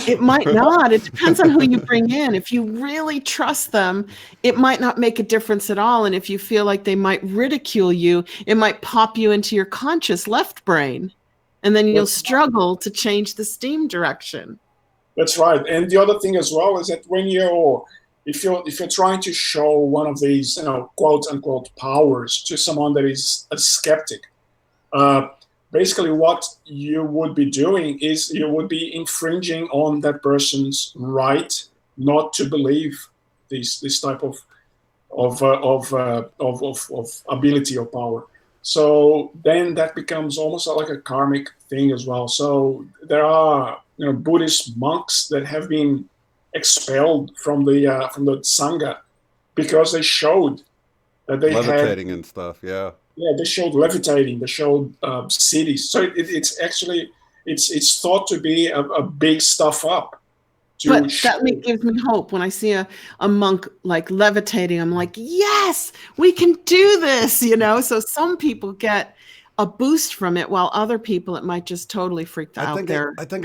It might not. It depends on who you bring in. If you really trust them, it might not make a difference at all. And if you feel like they might ridicule you, it might pop you into your conscious left brain. And then you'll struggle to change the steam direction. That's right. And the other thing as well is that if you're trying to show one of these, quote unquote powers to someone that is a skeptic, basically what you would be doing is you would be infringing on that person's right not to believe this type of ability or power. So then that becomes almost like a karmic thing as well. So there are Buddhist monks that have been expelled from the Sangha because they showed that they levitating and stuff. Yeah, they showed levitating, they showed cities. So it's actually it's thought to be a big stuff up. But that gives me hope when I see a monk like levitating. I'm like, yes, we can do this. So some people get a boost from it, while other people, it might just totally freak out. I think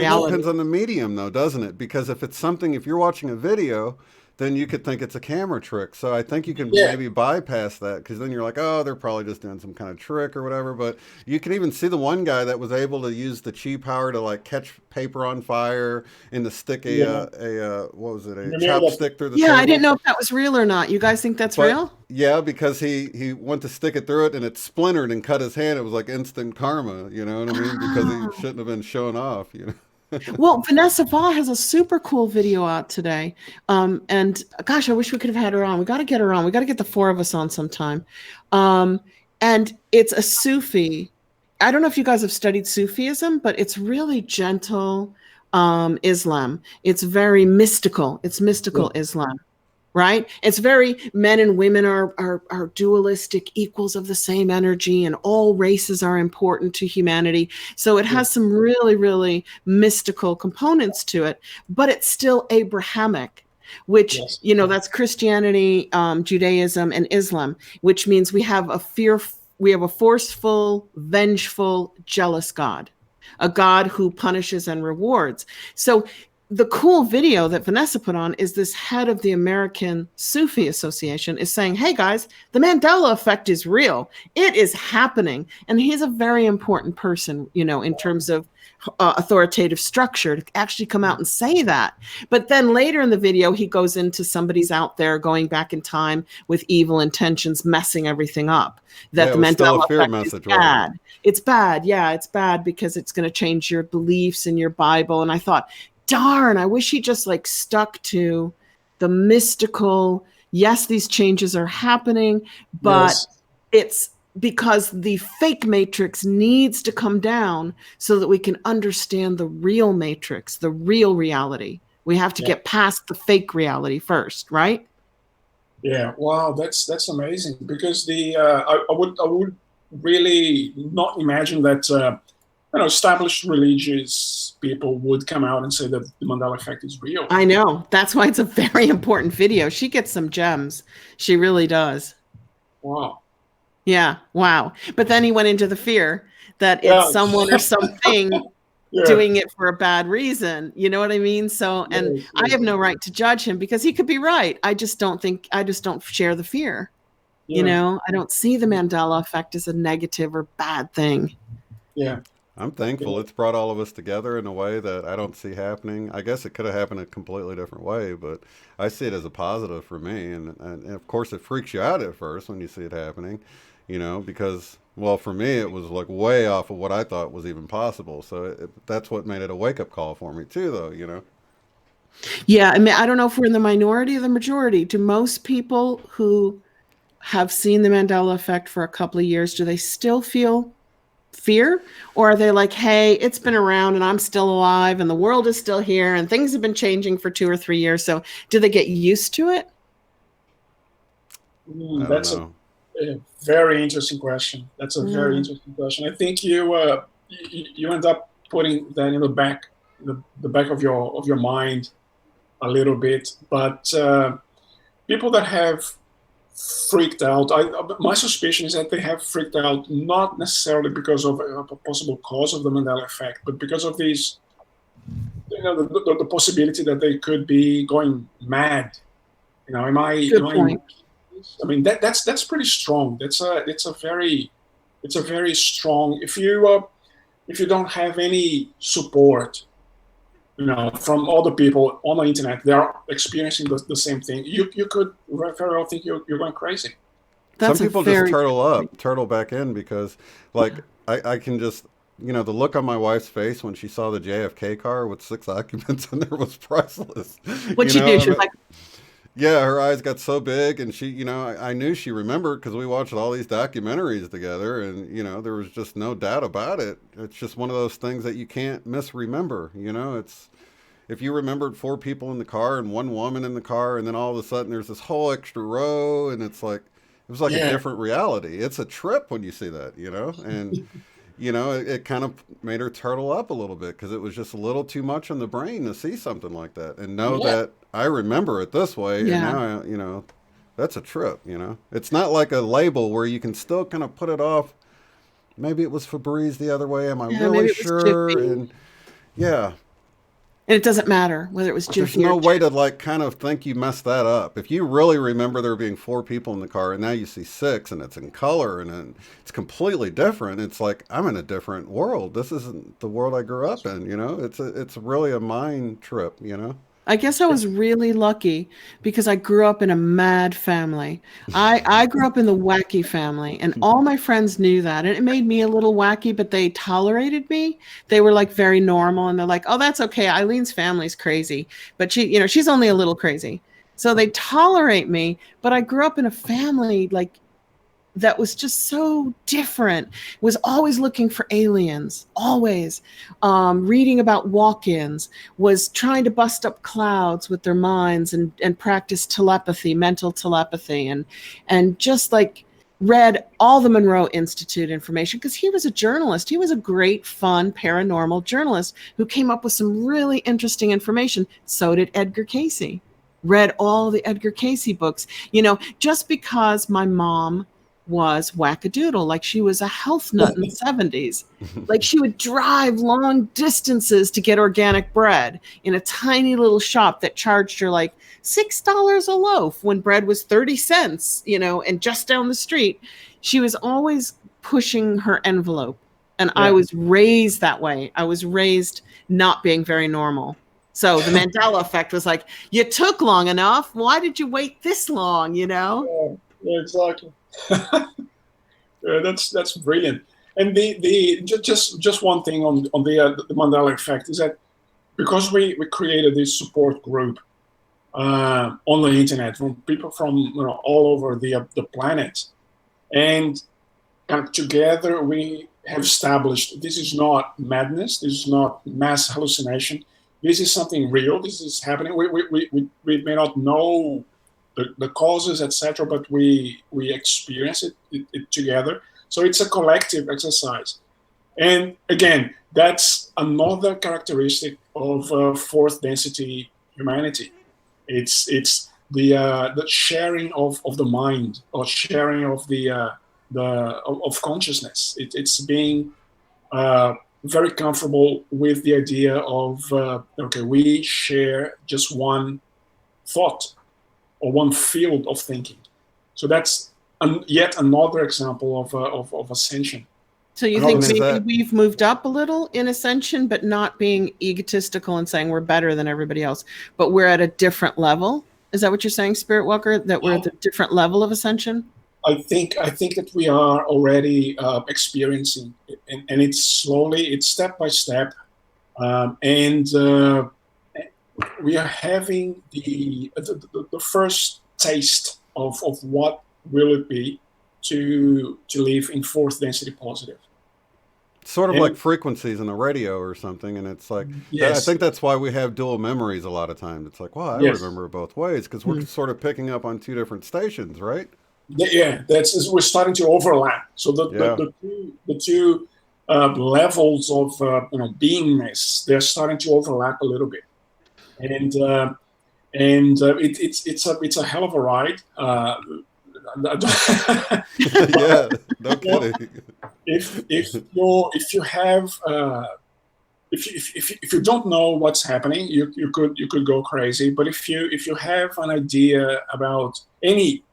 it depends on the medium, though, doesn't it? Because if you're watching a video, then you could think it's a camera trick. So I think you can maybe bypass that, because then you're like, oh, they're probably just doing some kind of trick or whatever. But you can even see the one guy that was able to use the chi power to like catch paper on fire and to stick a chopstick through the table. I didn't know if that was real or not. You guys think that's real? Yeah, because he went to stick it through it and it splintered and cut his hand. It was like instant karma, you know what I mean? Because he shouldn't have been showing off, Well, Vanessa Vaugh has a super cool video out today. And gosh, I wish we could have had her on. We got to get her on. We got to get the four of us on sometime. And it's a Sufi. I don't know if you guys have studied Sufism, but it's really gentle Islam. It's very mystical. It's mystical Islam. Right? It's very, men and women are dualistic equals of the same energy, and all races are important to humanity. So it has some really, really mystical components to it, but it's still Abrahamic, which, that's Christianity, Judaism, and Islam, which means we have a forceful, vengeful, jealous God, a God who punishes and rewards. So the cool video that Vanessa put on is this head of the American Sufi Association is saying, hey guys, the Mandela effect is real. It is happening. And he's a very important person, in terms of authoritative structure, to actually come out and say that. But then later in the video, he goes into somebody's out there going back in time with evil intentions, messing everything up. That the Mandela effect is bad. It's bad. Yeah, it's bad because it's going to change your beliefs in your Bible. And I thought, darn, I wish he just stuck to the mystical. Yes, these changes are happening, but it's because the fake matrix needs to come down so that we can understand the real matrix, the real reality. We have to get past the fake reality first, right? Yeah. Wow, that's amazing, because I would really not imagine that established religious people would come out and say that the Mandela effect is real. I know. That's why it's a very important video. She gets some gems. She really does. Wow. Yeah. Wow. But then he went into the fear that it's someone or something doing it for a bad reason. You know what I mean? So, and I have no right to judge him because he could be right. I just don't share the fear. I don't see the Mandela effect as a negative or bad thing. Yeah. I'm thankful it's brought all of us together in a way that I don't see happening. I guess it could have happened a completely different way, but I see it as a positive for me. And of course, it freaks you out at first when you see it happening, because, well, for me, it was like way off of what I thought was even possible. So that's what made it a wake-up call for me too, though, Yeah, I mean, I don't know if we're in the minority or the majority. Do most people who have seen the Mandela effect for a couple of years, do they still feel fear? Or are they like, hey, it's been around and I'm still alive and the world is still here and things have been changing for 2 or 3 years? So do they get used to it? I don't That's know. a very interesting question. That's a very Yeah. interesting question. I think you end up putting that in the back of your mind a little bit. But people that have freaked out, my suspicion is that they have freaked out not necessarily because of a possible cause of the Mandela effect, but because of these, the possibility that they could be going mad. Am I Good point. I mean, that's pretty strong. It's a very strong. If you don't have any support, from other people on the internet, they are experiencing the same thing. You could very well think you're going crazy. Some That's a people just very good point. turtle back in because, like, I can just, the look on my wife's face when she saw the JFK car with 6 occupants in there was priceless. What'd You you do? know, I She was mean, like, yeah, her eyes got so big, and she, I knew she remembered because we watched all these documentaries together, and there was just no doubt about it. It's just one of those things that you can't misremember. It's if you remembered 4 people in the car and one woman in the car, and then all of a sudden there's this whole extra row, and it was like a Yeah, different reality. It's a trip when you see that, and it kind of made her turtle up a little bit because it was just a little too much in the brain to see something like that and know yeah, that I remember it this way, and yeah, now that's a trip. It's not like a label where you can still kind of put it off. Maybe it was Febreze the other way. Am I yeah, really maybe it was sure? Jiffy. And yeah, And it doesn't matter whether it was there's Jiffy or no way Jif. to like kind of think you messed that up. If you really remember there being 4 people in the car and now you see 6 and it's in color and it's completely different, it's like I'm in a different world. This isn't the world I grew up in. It's really a mind trip. I guess I was really lucky because I grew up in a mad family. I grew up in the wacky family, and all my friends knew that. And it made me a little wacky, but they tolerated me. They were like very normal, and they're like, "Oh, that's okay. Eileen's family's crazy, but she's only a little crazy." So they tolerate me, but I grew up in a family like that was just so different, was always looking for aliens, always reading about walk-ins, was trying to bust up clouds with their minds and practice telepathy, mental telepathy, and just like read all the Monroe Institute information because he was a journalist. He was a great, fun, paranormal journalist who came up with some really interesting information. So did Edgar Cayce. Read all the Edgar Cayce books. Just because my mom was wackadoodle, like she was a health nut in the 70s. Like she would drive long distances to get organic bread in a tiny little shop that charged her like $6 a loaf when bread was 30 cents, and just down the street. She was always pushing her envelope. And I yeah. was raised that way. I was raised not being very normal. So the Mandela effect was like, you took long enough. Why did you wait this long, Yeah, yeah, exactly. That's brilliant. And just one thing on the Mandela effect is that because we created this support group on the internet from people from all over the planet, and kind of together we have established this is not madness, this is not mass hallucination, this is something real, this is happening. We may not know the causes, etc., but we experience it together. So it's a collective exercise. And again, that's another characteristic of fourth density humanity. It's the sharing of the mind, or sharing of of consciousness. It's being very comfortable with the idea of okay, we share just one thought or one field of thinking. So that's yet another example of ascension. So you And think is maybe that we've moved up a little in ascension, but not being egotistical and saying we're better than everybody else, but we're at a different level? Is that what you're saying, Spiritwalker? That we're at a different level of ascension? I think that we are already experiencing it, and it's slowly, it's step by step, and we are having the first taste of what will it be to live in fourth density positive. Sort of like frequencies in the radio or something, and it's like I think that's why we have dual memories a lot of times. It's like, wow, I remember it both ways because we're sort of picking up on two different stations, right? Yeah, we're starting to overlap. So the two levels of beingness, they're starting to overlap a little bit, and it's a hell of a ride. Yeah, no kidding. If you don't know what's happening, you could go crazy. But if you have an idea about any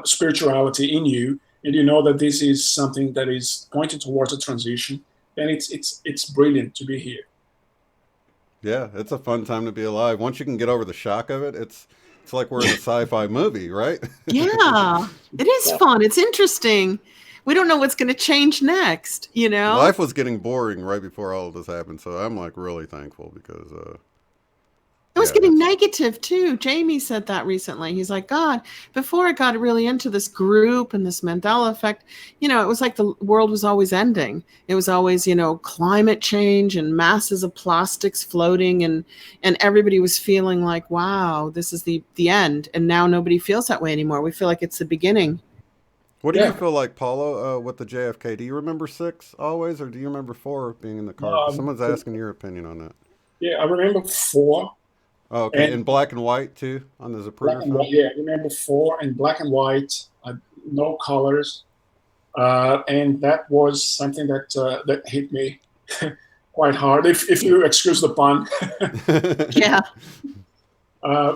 spirituality in you, and you know that this is something that is pointing towards a transition, then it's brilliant to be here. Yeah, it's a fun time to be alive. Once you can get over the shock of it, it's like we're in a sci-fi movie, right? Yeah, it is fun. It's interesting. We don't know what's going to change next, you know? Life was getting boring right before all of this happened, so I'm like really thankful because it was getting negative too. Jamie said that recently. He's like, God, before I got really into this group and this Mandela effect, it was like the world was always ending. It was always, climate change and masses of plastics floating, and everybody was feeling like, wow, this is the end. And now nobody feels that way anymore. We feel like it's the beginning. What do you feel like, Paulo, with the JFK? Do you remember 6 always, or do you remember 4 being in the car? Someone's asking your opinion on that. Yeah, I remember 4. Oh, okay, and in black and white too on the Zapruder film? Yeah, I remember 4 in black and white, no colors, and that was something that hit me quite hard. If you excuse the pun. Yeah.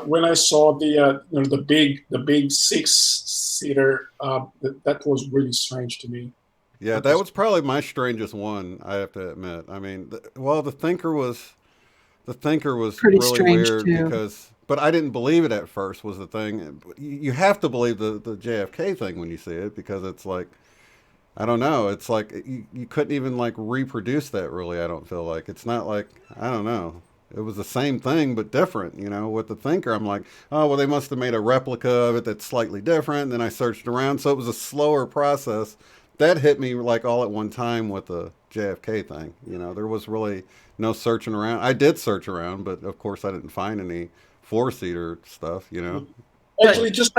When I saw the big 6-seater, that was really strange to me. Yeah, that was probably my strangest one, I have to admit. I mean, the thinker was pretty really weird too. because, but I didn't believe it at first was the thing. You have to believe the JFK thing when you see it because it's like, I don't know. It's like you couldn't even like reproduce that really. I don't feel like it's not like, I don't know. It was the same thing, but different, with the thinker. I'm like, oh, well, they must have made a replica of it that's slightly different. And then I searched around. So it was a slower process. That hit me like all at one time with the JFK thing. There was really no searching around. I did search around, but of course I didn't find any 4-seater stuff, Actually, just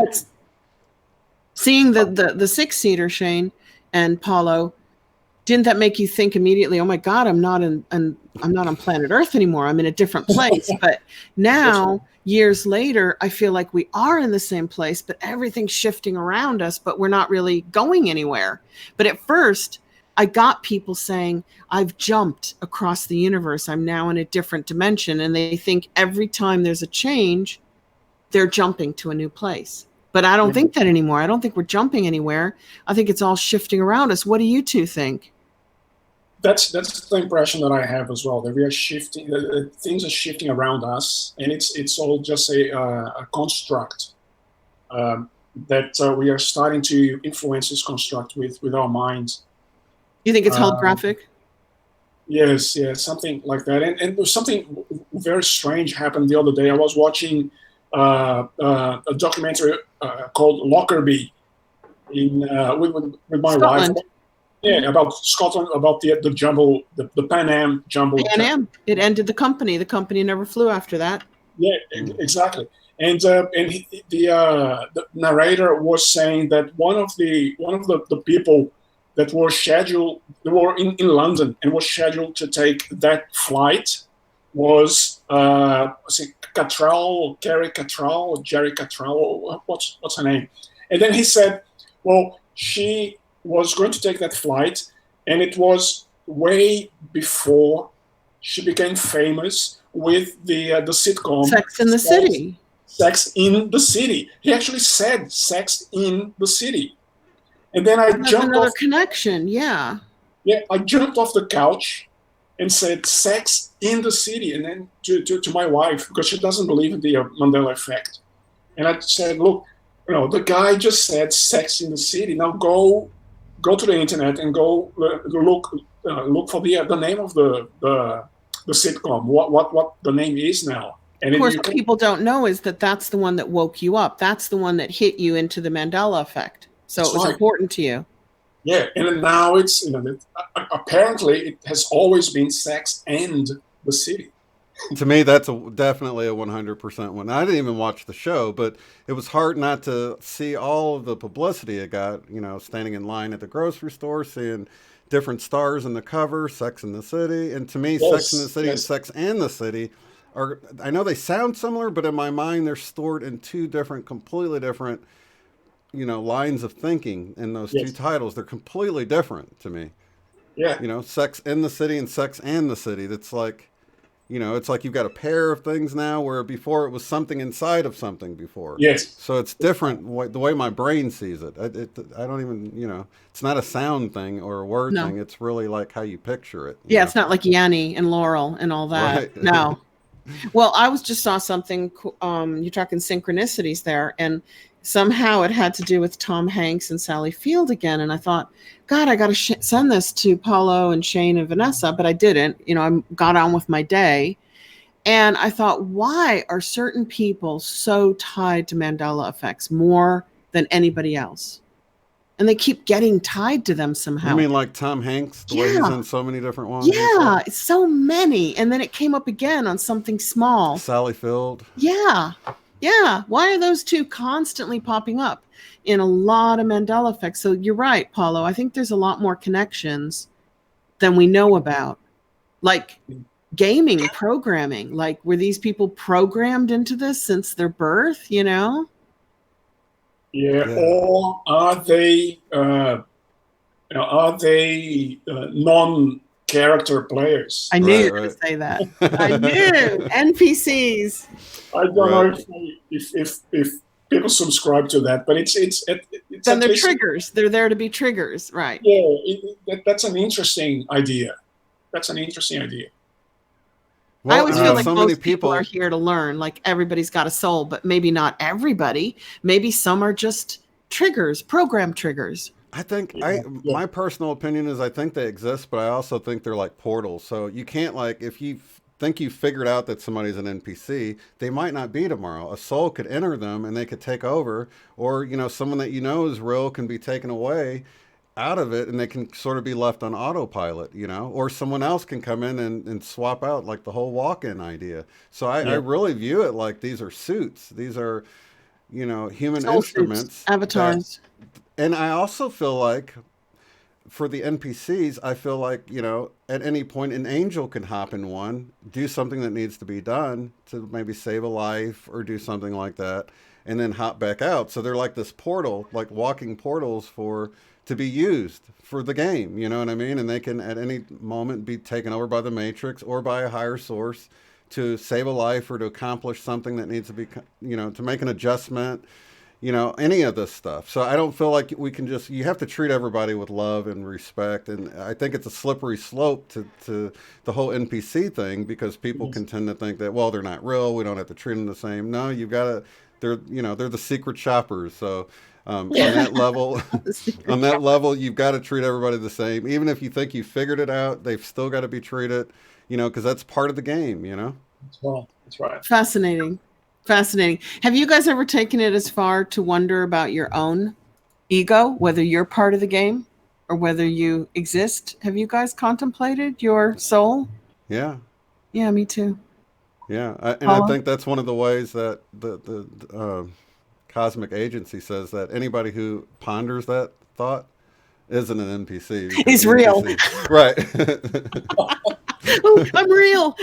seeing the 6-seater, Shane and Paulo, didn't that make you think immediately, oh my God, I'm not on planet Earth anymore. I'm in a different place. But now, years later, I feel like we are in the same place, but everything's shifting around us, but we're not really going anywhere. But at first, I got people saying, I've jumped across the universe. I'm now in a different dimension. And they think every time there's a change, they're jumping to a new place. But I don't think that anymore. I don't think we're jumping anywhere. I think it's all shifting around us. What do you two think? That's the impression that I have as well. That we are shifting. Things are shifting around us, and it's all just a construct that we are starting to influence this construct with our minds. You think it's holographic? Yes, something like that. And something very strange happened the other day. I was watching a documentary called Lockerbie with my Scotland. wife. Yeah, about Scotland, about the jumbo, the Pan Am jumbo. Pan Am. It ended the company. The company never flew after that. Yeah, exactly. And the narrator was saying that one of the people that were scheduled, they were in London and was scheduled to take that flight was Jerry Cattrall, what's her name? And then he said, well, she was going to take that flight, and it was way before she became famous with the sitcom Sex in the City. Sex in the City. He actually said Sex in the City. And then I jumped another off. connection, yeah. Yeah, I jumped off the couch and said Sex in the City, and then to my wife, because she doesn't believe in the Mandela effect. And I said, look, the guy just said Sex in the City. Now go to the internet and go look for the name of the sitcom. What the name is now. And of course, what people don't know is that that's the one that woke you up. That's the one that hit you into the Mandela effect. So it was important to you. Yeah, and now it's, apparently it has always been sex and the city. To me, that's definitely a 100% one. I didn't even watch the show, but it was hard not to see all of the publicity it got, standing in line at the grocery store, seeing different stars in the cover, Sex and the City. And to me, Sex and the City and Sex and the City are, I know they sound similar, but in my mind, they're stored in two completely different, lines of thinking in those two titles. They're completely different to me. Yeah. Sex in the City and Sex and the City. That's like, it's like you've got a pair of things now where before it was something inside of something before. Yes. So it's different the way my brain sees it. I don't even, it's not a sound thing or a word thing. It's really like how you picture it. Yeah, it's not like Yanni and Laurel and all that. Right. No. Well, I just saw something, you're talking synchronicities there, and somehow it had to do with Tom Hanks and Sally Field again. And I thought, God, I got to send this to Paulo and Shane and Vanessa, but I didn't. I got on with my day. And I thought, why are certain people so tied to Mandela effects more than anybody else? And they keep getting tied to them somehow. You mean like Tom Hanks, the way he's in so many different ones? Yeah, so many. And then it came up again on something small. Sally Field. Yeah. Yeah. Why are those two constantly popping up in a lot of Mandela effects? So you're right, Paulo. I think there's a lot more connections than we know about. Like gaming, programming. Like, were these people programmed into this since their birth, Yeah. Or are they non-character players? I knew you were going to say that. I knew. NPCs. I don't know if people subscribe to that, but it's then they're triggers. They're there to be triggers, right? Yeah, that's an interesting idea. Well, I always feel like most people are here to learn. Like, everybody's got a soul, but maybe not everybody. Maybe some are just triggers, program triggers. I think my personal opinion is I think they exist, but I also think they're like portals. So you can't, like, if you think you figured out that somebody's an NPC, they might not be tomorrow. A soul could enter them and they could take over, or, someone that is real can be taken away out of it and they can sort of be left on autopilot, or someone else can come in and swap out, like the whole walk-in idea. So I really view it like these are suits. These are, human soul instruments. Suits, avatars. And I also feel like for the NPCs, I feel like, at any point an angel can hop in one, do something that needs to be done to maybe save a life or do something like that, and then hop back out. So they're like this portal, like walking portals to be used for the game, you know what I mean? And they can at any moment be taken over by the Matrix or by a higher source to save a life or to accomplish something that needs to be, to make an adjustment, any of this stuff. So I don't feel like we can you have to treat everybody with love and respect. And I think it's a slippery slope to the whole NPC thing, because people can tend to think that, well, they're not real, we don't have to treat them the same. No, you've got to, they're the secret shoppers. So on that level, you've got to treat everybody the same. Even if you think you figured it out, they've still got to be treated, because that's part of the game, That's right. Fascinating. Have you guys ever taken it as far to wonder about your own ego, whether you're part of the game or whether you exist? Have you guys contemplated your soul? Yeah. Yeah, me too. Yeah, I think that's one of the ways that the cosmic agency says that anybody who ponders that thought isn't an NPC. He's real. Right. Oh, I'm real.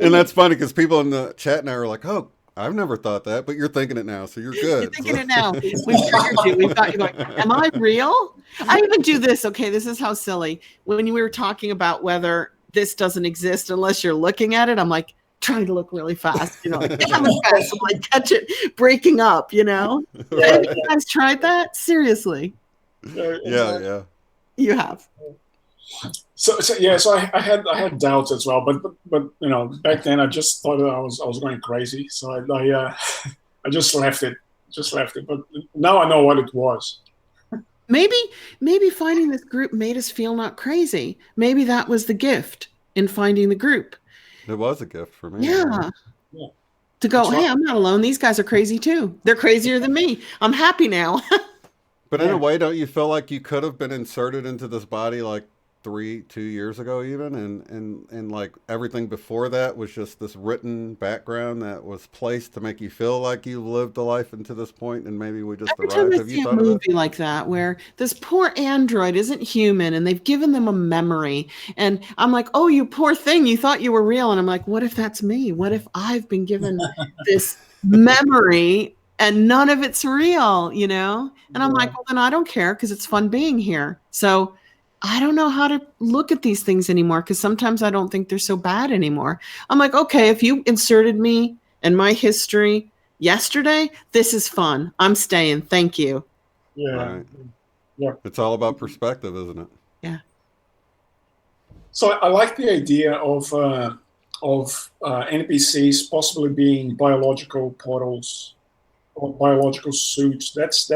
And that's funny because people in the chat now are like, oh, I've never thought that, but you're thinking it now, so you're good. You're thinking it now. We've triggered you. We've got you going, am I real? I even do this. Okay, this is how silly. When we were talking about whether this doesn't exist unless you're looking at it, I'm like, trying to look really fast, like damn fast, I'm like catch it breaking up, Have you guys tried that? Seriously? Yeah. You have. So I had doubts as well, but back then I just thought I was going crazy, so I just left it. But now I know what it was. Maybe finding this group made us feel not crazy. Maybe that was the gift in finding the group. It was a gift for me. Yeah. Yeah. To go, That's hey, right. I'm not alone. These guys are crazy too. They're crazier than me. I'm happy now. But in a Yeah. way, don't you feel like you could have been inserted into this body like 2 years ago even, and like everything before that was just this written background that was placed to make you feel like you lived a life into this point and maybe we just Every time arrived. I Have you see a thought of that? movie like that where this poor android isn't human and they've given them a memory, and I'm like, oh, you poor thing, you thought you were real. And I'm like, what if that's me? What if I've been given this memory and none of it's real, you know? And I'm like, Yeah. well, then I don't care because it's fun being here. So I don't know how to look at these things anymore because sometimes I don't think they're so bad anymore. I'm like, okay, if you inserted me and my history yesterday, this is fun. I'm staying. Thank you. Yeah. Right. Yeah. It's all about perspective, isn't it? Yeah. So I like the idea of NPCs possibly being biological portals or biological suits. That's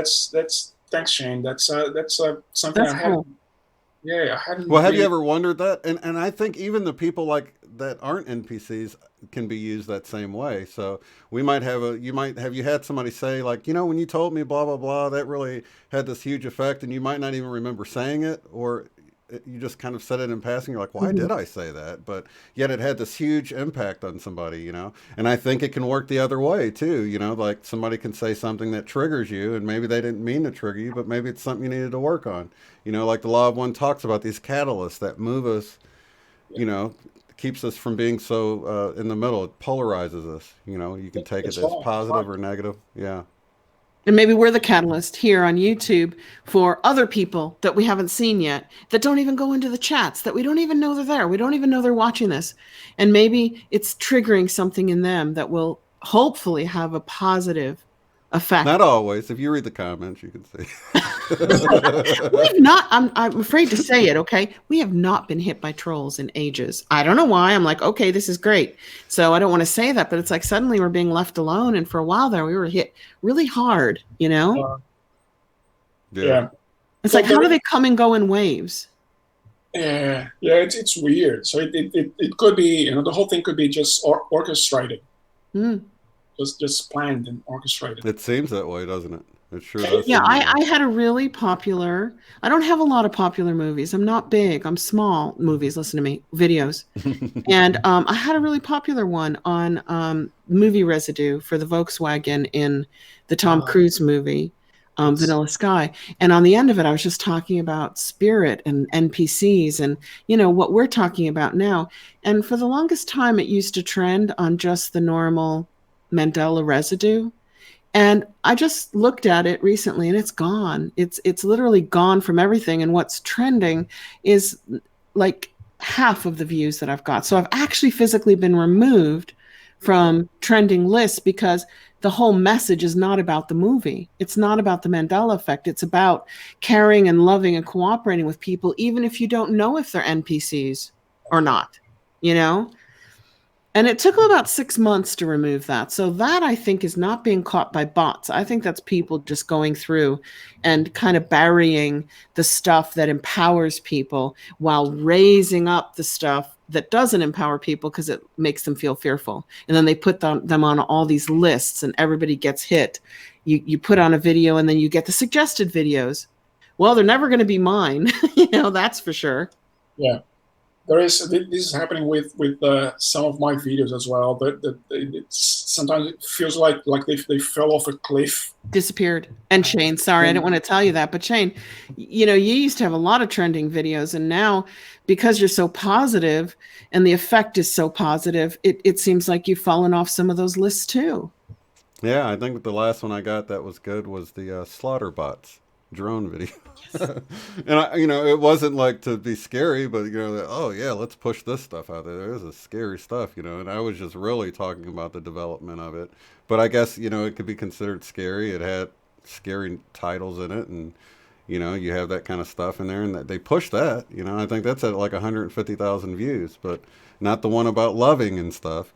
thanks, Shane. That's something That's I cool. hadn't. Yeah, I hadn't Well, have you really. ever wondered that? And I think even the people like that aren't NPCs can be used that same way. So we might have you had somebody say like, when you told me blah blah blah, that really had this huge effect, and you might not even remember saying it, or you just kind of said it in passing. You're like, why Mhm. did I say that? But yet it had this huge impact on somebody. And I think it can work the other way too. Like somebody can say something that triggers you, and maybe they didn't mean to trigger you, but maybe it's something you needed to work on. Like the Law of One talks about these catalysts that move us, Yeah, you know, keeps us from being so in the middle. It polarizes us. You can take it that's as right. That's right. positive or negative. Yeah. And maybe we're the catalyst here on YouTube for other people that we haven't seen yet, that don't even go into the chats, that we don't even know they're there. We don't even know they're watching this. And maybe it's triggering something in them that will hopefully have a positive effect. Not always. If you read the comments, you can see. We've not, I'm afraid to say it, okay? We have not been hit by trolls in ages. I don't know why. I'm like, okay, this is great. So I don't want to say that, but it's like suddenly we're being left alone. And for a while there, we were hit really hard, you know? Uh, Yeah. yeah. It's So like, how there do is. they come and go in waves? Yeah. It's weird. So it could be, the whole thing could be just orchestrated, Hmm. just planned and orchestrated. It seems that way, doesn't it? It sure does Yeah, seem that way. I had a really popular, I don't have a lot of popular movies. I'm not big. I'm small movies. Listen to me, videos. And I had a really popular one on movie residue for the Volkswagen in the Tom Uh, Cruise movie, it's Vanilla Sky. And on the end of it, I was just talking about spirit and NPCs and, what we're talking about now. And for the longest time, it used to trend on just the normal Mandela residue. And I just looked at it recently and it's gone. It's literally gone from everything. And what's trending is like half of the views that I've got. So I've actually physically been removed from trending lists because the whole message is not about the movie. It's not about the Mandela effect. It's about caring and loving and cooperating with people, even if you don't know if they're NPCs or not, you know? And it took about 6 months to remove that. So that I think is not being caught by bots. I think that's people just going through and kind of burying the stuff that empowers people while raising up the stuff that doesn't empower people because it makes them feel fearful. And then they put them on all these lists and everybody gets hit. You put on a video and then you get the suggested videos. Well, they're never going to be mine, that's for sure. yeah. This is happening with some of my videos as well. That sometimes it feels like they fell off a cliff. Disappeared. And Shane, sorry, I didn't want to tell you that, but Shane, you used to have a lot of trending videos, and now because you're so positive and the effect is so positive, it seems like you've fallen off some of those lists too. Yeah, I think the last one I got that was good was the slaughter bots drone video. Yes. And it wasn't like to be scary, but oh yeah, let's push this stuff out there. There's a scary stuff, and I was just really talking about the development of it. But I guess it could be considered scary. It had scary titles in it, and you have that kind of stuff in there, and they push that. I think that's at like 150,000 views, but not the one about loving and stuff.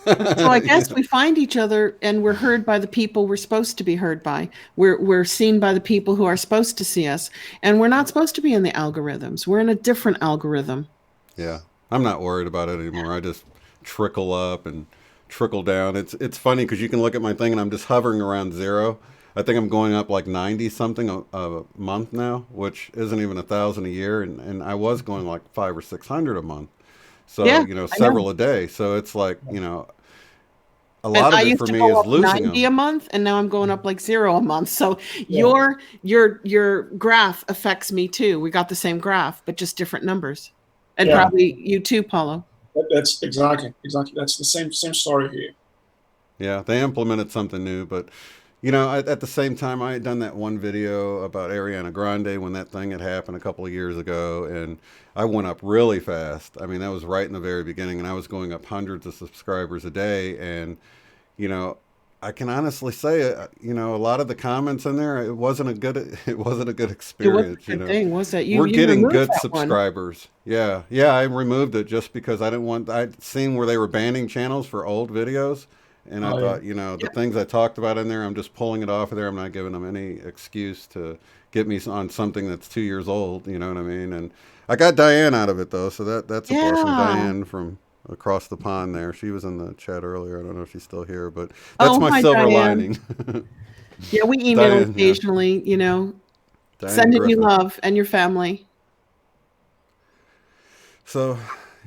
So I guess we find each other and we're heard by the people we're supposed to be heard by. We're seen by the people who are supposed to see us. And we're not supposed to be in the algorithms. We're in a different algorithm. Yeah, I'm not worried about it anymore. I just trickle up and trickle down. It's funny because you can look at my thing and I'm just hovering around 0. I think I'm going up like 90 something a month now, which isn't even 1,000 a year, and I was going like 500 or 600 a month. So Yeah, I know. several a day. So it's like a And lot I of it used for to me go is up losing 90 them. a month, and now I'm going up like 0 a month. So Yeah. your graph affects me too. We got the same graph, but just different numbers. And Yeah. probably you too, Paulo. That's exactly. That's the same story here. Yeah, they implemented something new, but at the same time, I had done that one video about Ariana Grande when that thing had happened a couple of years ago, and I went up really fast. I mean, that was right in the very beginning, and I was going up hundreds of subscribers a day, and you know, I can honestly say, a lot of the comments in there, it wasn't a good It was a experience. good thing, was that We're you getting removed good that one. subscribers. Yeah, yeah, I removed it just because I didn't want. I'd seen where they were banning channels for old videos, and I Oh yeah. thought, the things I talked about in there, I'm just pulling it off of there. I'm not giving them any excuse to get me on something that's 2 years old. You know what I mean? And I got Diane out of it though, so that's a blessing. Yeah. Diane from across the pond there. She was in the chat earlier. I don't know if she's still here, but that's Oh, my hi, silver Diane. lining. Yeah, we email Diane, yeah. occasionally, Diane sending you Griffith. love and your family. So,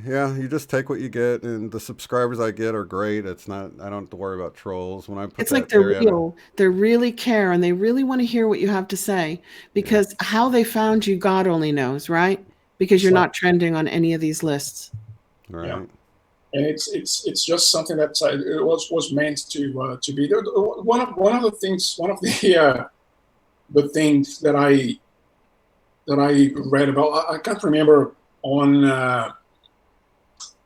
yeah, you just take what you get, and the subscribers I get are great. It's not, I don't have to worry about trolls. When I put It's like that they're Ariana, real. They really care and they really want to hear what you have to say yeah, because how they found you, God only knows, right? Because you're So not trending on any of these lists. yeah, right. and it's just something that it was meant to be. One of the things that I read about. I can't remember on.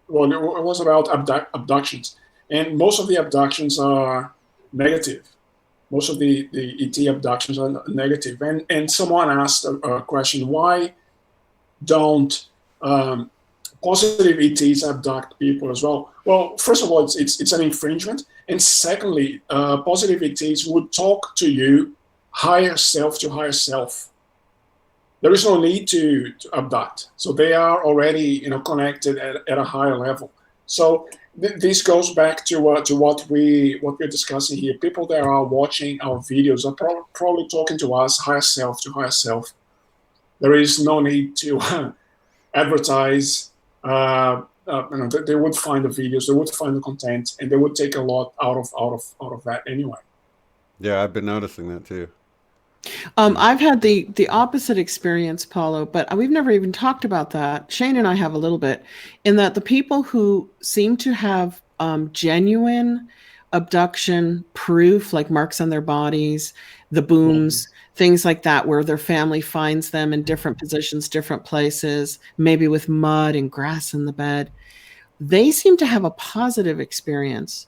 Well, it was about abductions, and most of the abductions are negative. Most of the ET abductions are negative. And someone asked a question: Why don't positive ETs abduct people as well? Well, first of all, it's an infringement, and secondly, positive ETs would talk to you higher self to higher self. There is no need to abduct. So they are already connected at a higher level. So this goes back to what we're discussing here. People that are watching our videos are probably talking to us higher self to higher self. There is no need to advertise. They would find the videos, they would find the content, and they would take a lot out of that anyway. Yeah, I've been noticing that too. Yeah. I've had the opposite experience, Paulo, but we've never even talked about that. Shane and I have a little bit, in that the people who seem to have genuine abduction proof, like marks on their bodies, the booms, things like that, where their family finds them in different positions, different places, maybe with mud and grass in the bed, they seem to have a positive experience.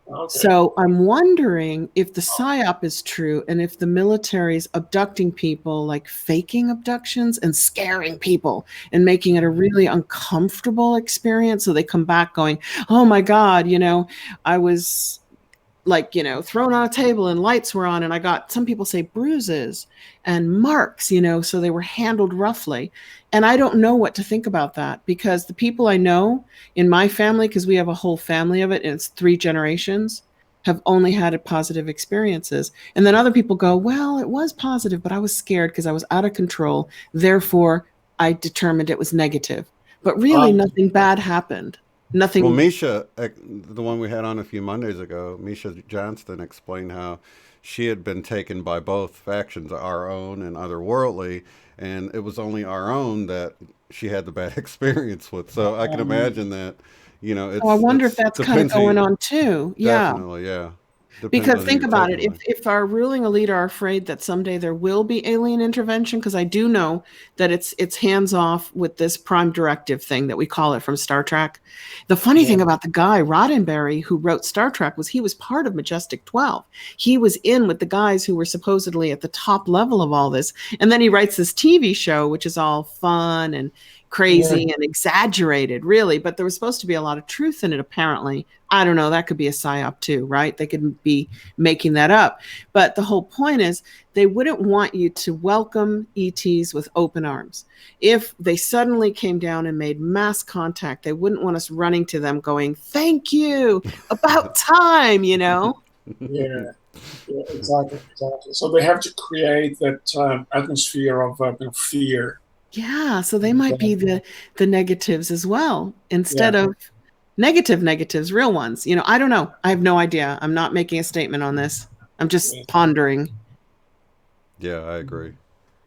Okay. So I'm wondering if the PSYOP is true and if the military's abducting people, like faking abductions and scaring people and making it a really uncomfortable experience. So they come back going, oh my God, I was like, thrown on a table and lights were on and I got, some people say bruises and marks, so they were handled roughly. And I don't know what to think about that because the people I know in my family, because we have a whole family of it and it's 3 generations, have only had positive experiences. And then other people go, well, it was positive, but I was scared because I was out of control. Therefore, I determined it was negative. But really nothing bad happened. Nothing. Well, Misha, the one we had on a few Mondays ago, Misha Johnston explained how she had been taken by both factions, our own and otherworldly, and it was only our own that she had the bad experience with. So I can imagine that, I wonder if it's that's kind of depends who going on too. Yeah. definitely, yeah, depends Because on who think you're about taking it, it by. if our ruling elite are afraid that someday there will be alien intervention, because I do know that it's hands off with this prime directive thing that we call it from Star Trek. The funny thing about the guy Roddenberry who wrote Star Trek was he was part of Majestic 12. He was in with the guys who were supposedly at the top level of all this, and then he writes this TV show which is all fun and crazy and exaggerated, really, but there was supposed to be a lot of truth in it, apparently. I don't know, that could be a psyop too, right? They could be making that up. But the whole point is they wouldn't want you to welcome ETs with open arms. If they suddenly came down and made mass contact, they wouldn't want us running to them going, thank you, about time, you know? Yeah, exactly. So they have to create that atmosphere of fear. Yeah, so they might be the negatives as well, instead of negatives, real ones. You know, I don't know. I have no idea. I'm not making a statement on this. I'm just pondering. Yeah, I agree.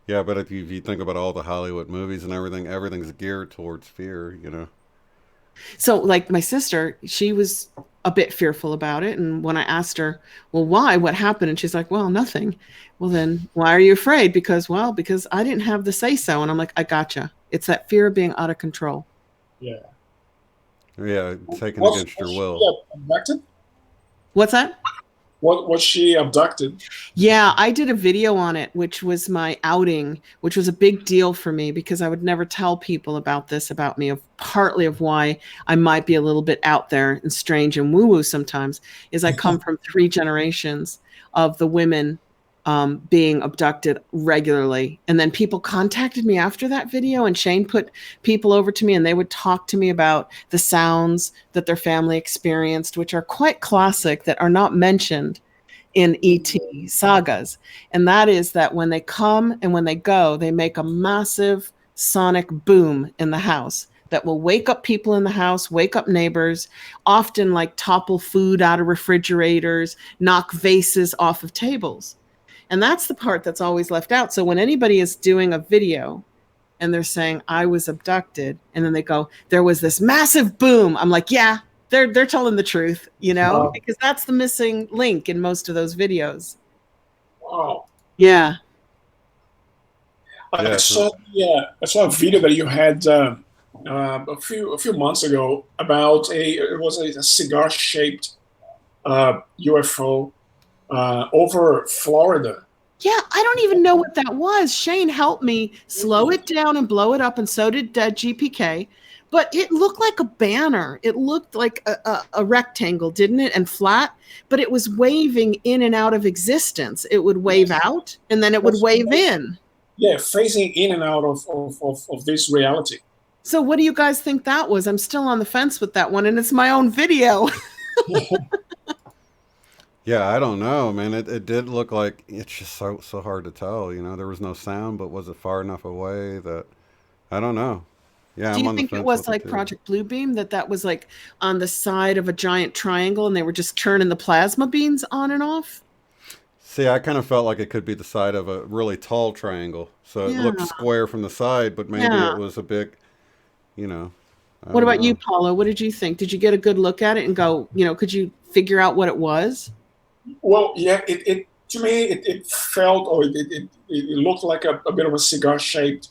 Yeah, but if you think about all the Hollywood movies and everything, everything's geared towards fear, you know. So, like my sister, she was a bit fearful about it. And when I asked her, well, why? What happened? And she's like, well, nothing. Well, then why are you afraid? Because I didn't have the say so. And I'm like, I gotcha. It's that fear of being out of control. Yeah. Yeah, taken against your will. Abducted? What's that? Was she abducted? Yeah, I did a video on it, which was my outing, which was a big deal for me because I would never tell people about this about me, partly of why I might be a little bit out there and strange and woo-woo sometimes, is I come from 3 generations of the women being abducted regularly. And then people contacted me after that video, and Shane put people over to me, and they would talk to me about the sounds that their family experienced, which are quite classic, that are not mentioned in ET sagas. And that is that when they come and when they go, they make a massive sonic boom in the house that will wake up people in the house, wake up neighbors, often like topple food out of refrigerators, knock vases off of tables. And that's the part that's always left out. So when anybody is doing a video and they're saying, I was abducted, and then they go, there was this massive boom, I'm like, yeah, they're telling the truth, you know, because that's the missing link in most of those videos. Wow. Yeah. I saw a video that you had a few months ago about it was a cigar-shaped UFO over Florida. Yeah, I don't even know what that was. Shane helped me slow it down and blow it up, and so did GPK. But it looked like a banner. It looked like a rectangle, didn't it? And flat, but it was waving in and out of existence. It would wave out, and then it would wave in. Yeah, phasing in and out of this reality. So what do you guys think that was? I'm still on the fence with that one, and it's my own video. Yeah, I don't know, man. It did look like, it's just so hard to tell. You know, there was no sound, but was it far enough away that, I don't know. Yeah, do you think it was like Project Bluebeam, that was like on the side of a giant triangle and they were just turning the plasma beams on and off? See, I kind of felt like it could be the side of a really tall triangle. So it looked square from the side, but maybe it was a big, you know. What about you, Paulo? What did you think? Did you get a good look at it and go, you know, could you figure out what it was? Well, yeah, it to me, it felt, or it looked like a bit of a cigar-shaped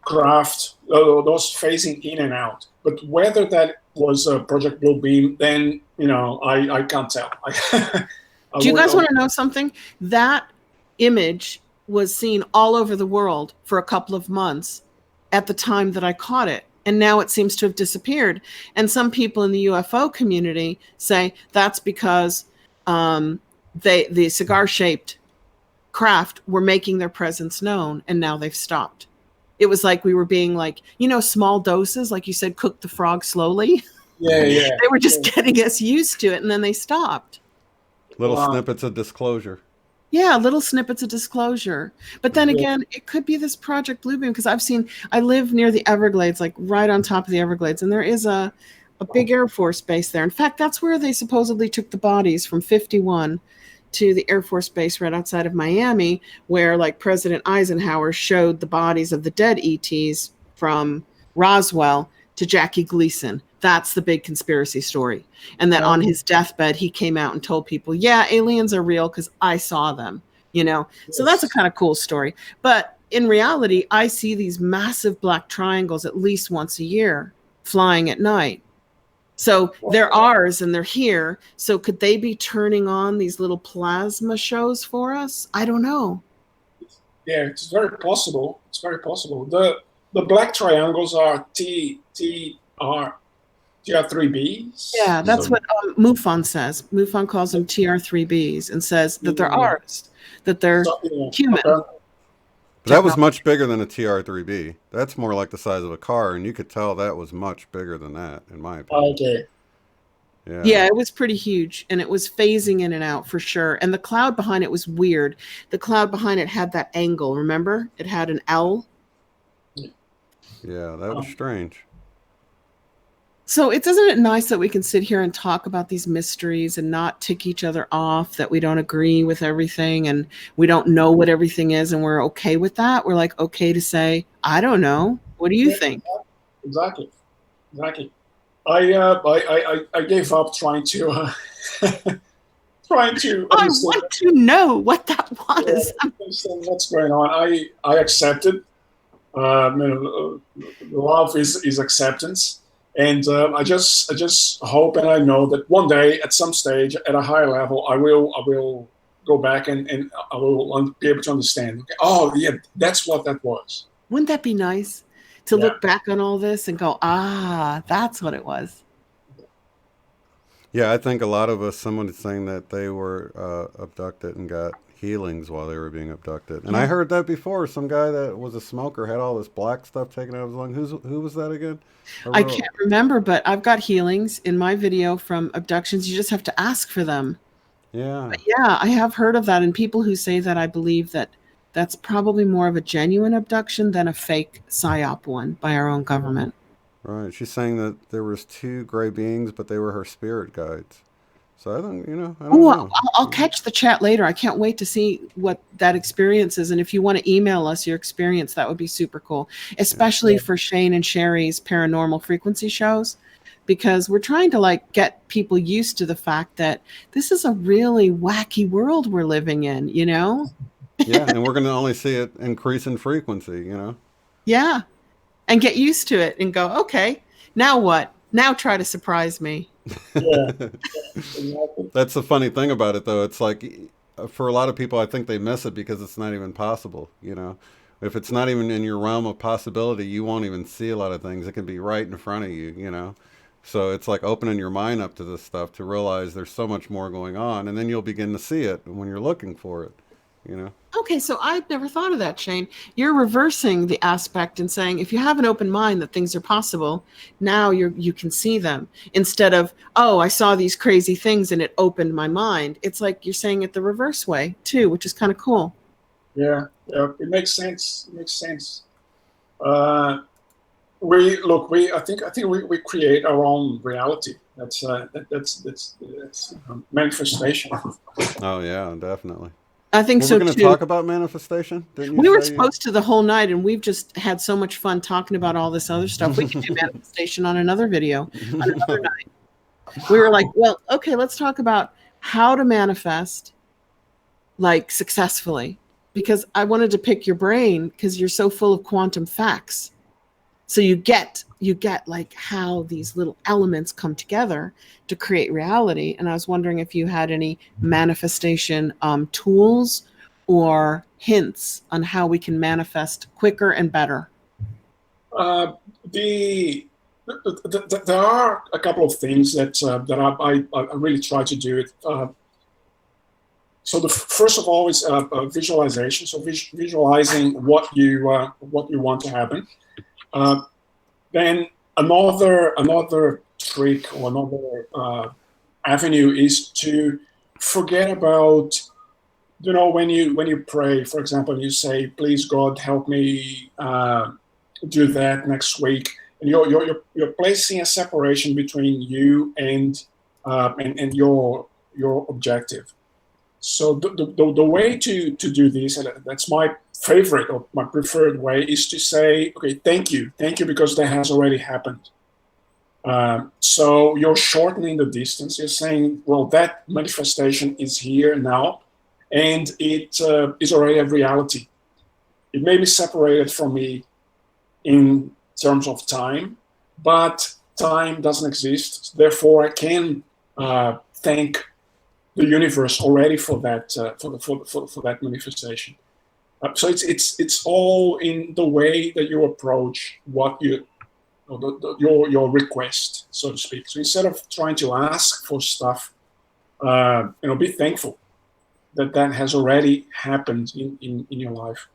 craft, those phasing in and out. But whether that was Project Bluebeam, then, you know, I can't tell. Do you guys want to know something? That image was seen all over the world for a couple of months at the time that I caught it. And now it seems to have disappeared. And some people in the UFO community say that's because the cigar-shaped craft were making their presence known, and now they've stopped. It was like we were being like, you know, small doses, like you said, cook the frog slowly. Yeah. They were just getting us used to it, and then they stopped. Little snippets of disclosure. Yeah, little snippets of disclosure. But then again, it could be this Project Bluebeam, because I live near the Everglades, like right on top of the Everglades, and there is a big Air Force base there. In fact, that's where they supposedly took the bodies from 51 to the Air Force base right outside of Miami, where like President Eisenhower showed the bodies of the dead ETs from Roswell to Jackie Gleason. That's the big conspiracy story. And that on his deathbed, he came out and told people, yeah, aliens are real because I saw them, you know? Yes. So that's a kind of cool story. But in reality, I see these massive black triangles at least once a year flying at night. So they're ours and they're here. So could they be turning on these little plasma shows for us? I don't know. Yeah, it's very possible. It's very possible. the black triangles are TR3Bs. Yeah, that's So, what MUFON says. MUFON calls them TR3Bs and says that they're yeah. ours, that they're So, yeah, human okay. But that was technology. much bigger than a TR3B. That's more like the size of a car, and you could tell that was much bigger than that, in my opinion. Okay. Yeah. Yeah, it was pretty huge, and it was phasing in and out for sure. And the cloud behind it was weird. The cloud behind it had that angle, remember? It had an L. Yeah, that was strange. So isn't it nice that we can sit here and talk about these mysteries and not tick each other off, that we don't agree with everything and we don't know what everything is, and we're okay with that? We're like, okay to say, I don't know. What do you Yeah, think? exactly. I gave up trying to trying to I understand, want to know what that was. understand what's going on. I accepted. Love is acceptance, and I just hope and I know that one day, at some stage, at a higher level, I will go back and I will be able to understand. Okay, oh yeah, that's what that was. Wouldn't that be nice to Yeah. look back on all this and go, ah, that's what it was? Yeah, I think a lot of us, someone is saying that they were abducted and got healings while they were being abducted. And I heard that before. Some guy that was a smoker had all this black stuff taken out of his lung. Who was that again? I can't remember, but I've got healings in my video from abductions. You just have to ask for them. Yeah. But yeah, I have heard of that. And people who say that, I believe that that's probably more of a genuine abduction than a fake psyop one by our own government. Right. She's saying that there was 2 gray beings, but they were her spirit guides. So I don't know. Oh, I'll catch the chat later. I can't wait to see what that experience is. And if you want to email us your experience, that would be super cool, especially for Shane and Sherry's paranormal frequency shows, because we're trying to like get people used to the fact that this is a really wacky world we're living in, you know? Yeah, and we're going to only see it increase in frequency, you know? Yeah. And get used to it and go, okay, now what? Now try to surprise me. Yeah. Exactly. That's the funny thing about it, though. It's like, for a lot of people, I think they miss it because it's not even possible, you know? If it's not even in your realm of possibility, you won't even see a lot of things. It can be right in front of you, you know? So it's like opening your mind up to this stuff to realize there's so much more going on, and then you'll begin to see it when you're looking for it, you know? Okay, so I've never thought of that, Shane. You're reversing the aspect and saying if you have an open mind that things are possible, now you can see them instead of, oh, I saw these crazy things and it opened my mind. It's like you're saying it the reverse way too, which is kind of cool. Yeah, it makes sense. It makes sense. I think we create our own reality. That's manifestation. Oh, yeah, definitely. I think Well, so we're going to too. talk about manifestation? Didn't you We were say supposed to the whole night, and we've just had so much fun talking about all this other stuff. We could do manifestation on another video, on another night. We were like, well, okay, let's talk about how to manifest like successfully, because I wanted to pick your brain because you're so full of quantum facts. So you get like how these little elements come together to create reality. And I was wondering if you had any manifestation tools or hints on how we can manifest quicker and better. There are a couple of things that I really try to do it. So the first of all is visualization. So visualizing what you want to happen. Then another trick or another avenue is to forget about, when you pray, for example, you say, "Please God, help me do that next week," and you're placing a separation between you and your objective. So the way to do this, and that's my favorite or my preferred way, is to say, okay, thank you, because that has already happened. So you're shortening the distance. You're saying, well, that manifestation is here now, and it is already a reality. It may be separated from me in terms of time, but time doesn't exist. Therefore, I can thank the universe already for that for that manifestation. So it's all in the way that you approach what your request, so to speak. So instead of trying to ask for stuff, be thankful that has already happened in your life.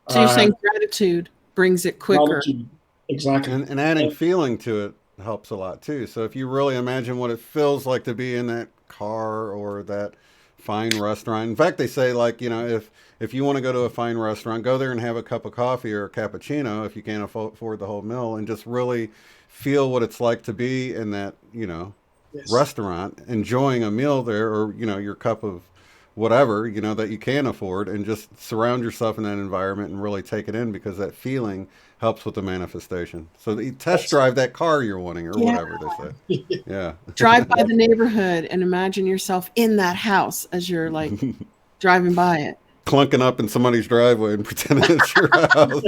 So you're saying gratitude brings it quicker. Exactly. And adding feeling to it helps a lot too. So if you really imagine what it feels like to be in that car or that fine restaurant. In fact, they say, like, if you want to go to a fine restaurant, go there and have a cup of coffee or a cappuccino if you can't afford the whole meal, and just really feel what it's like to be in that, Yes. restaurant, enjoying a meal there, or, your cup of whatever, that you can afford, and just surround yourself in that environment and really take it in, because that feeling helps with the manifestation. So you test drive that car you're wanting, or whatever they say. Yeah. Drive by the neighborhood and imagine yourself in that house as you're like driving by it. Clunking up in somebody's driveway and pretending it's your house.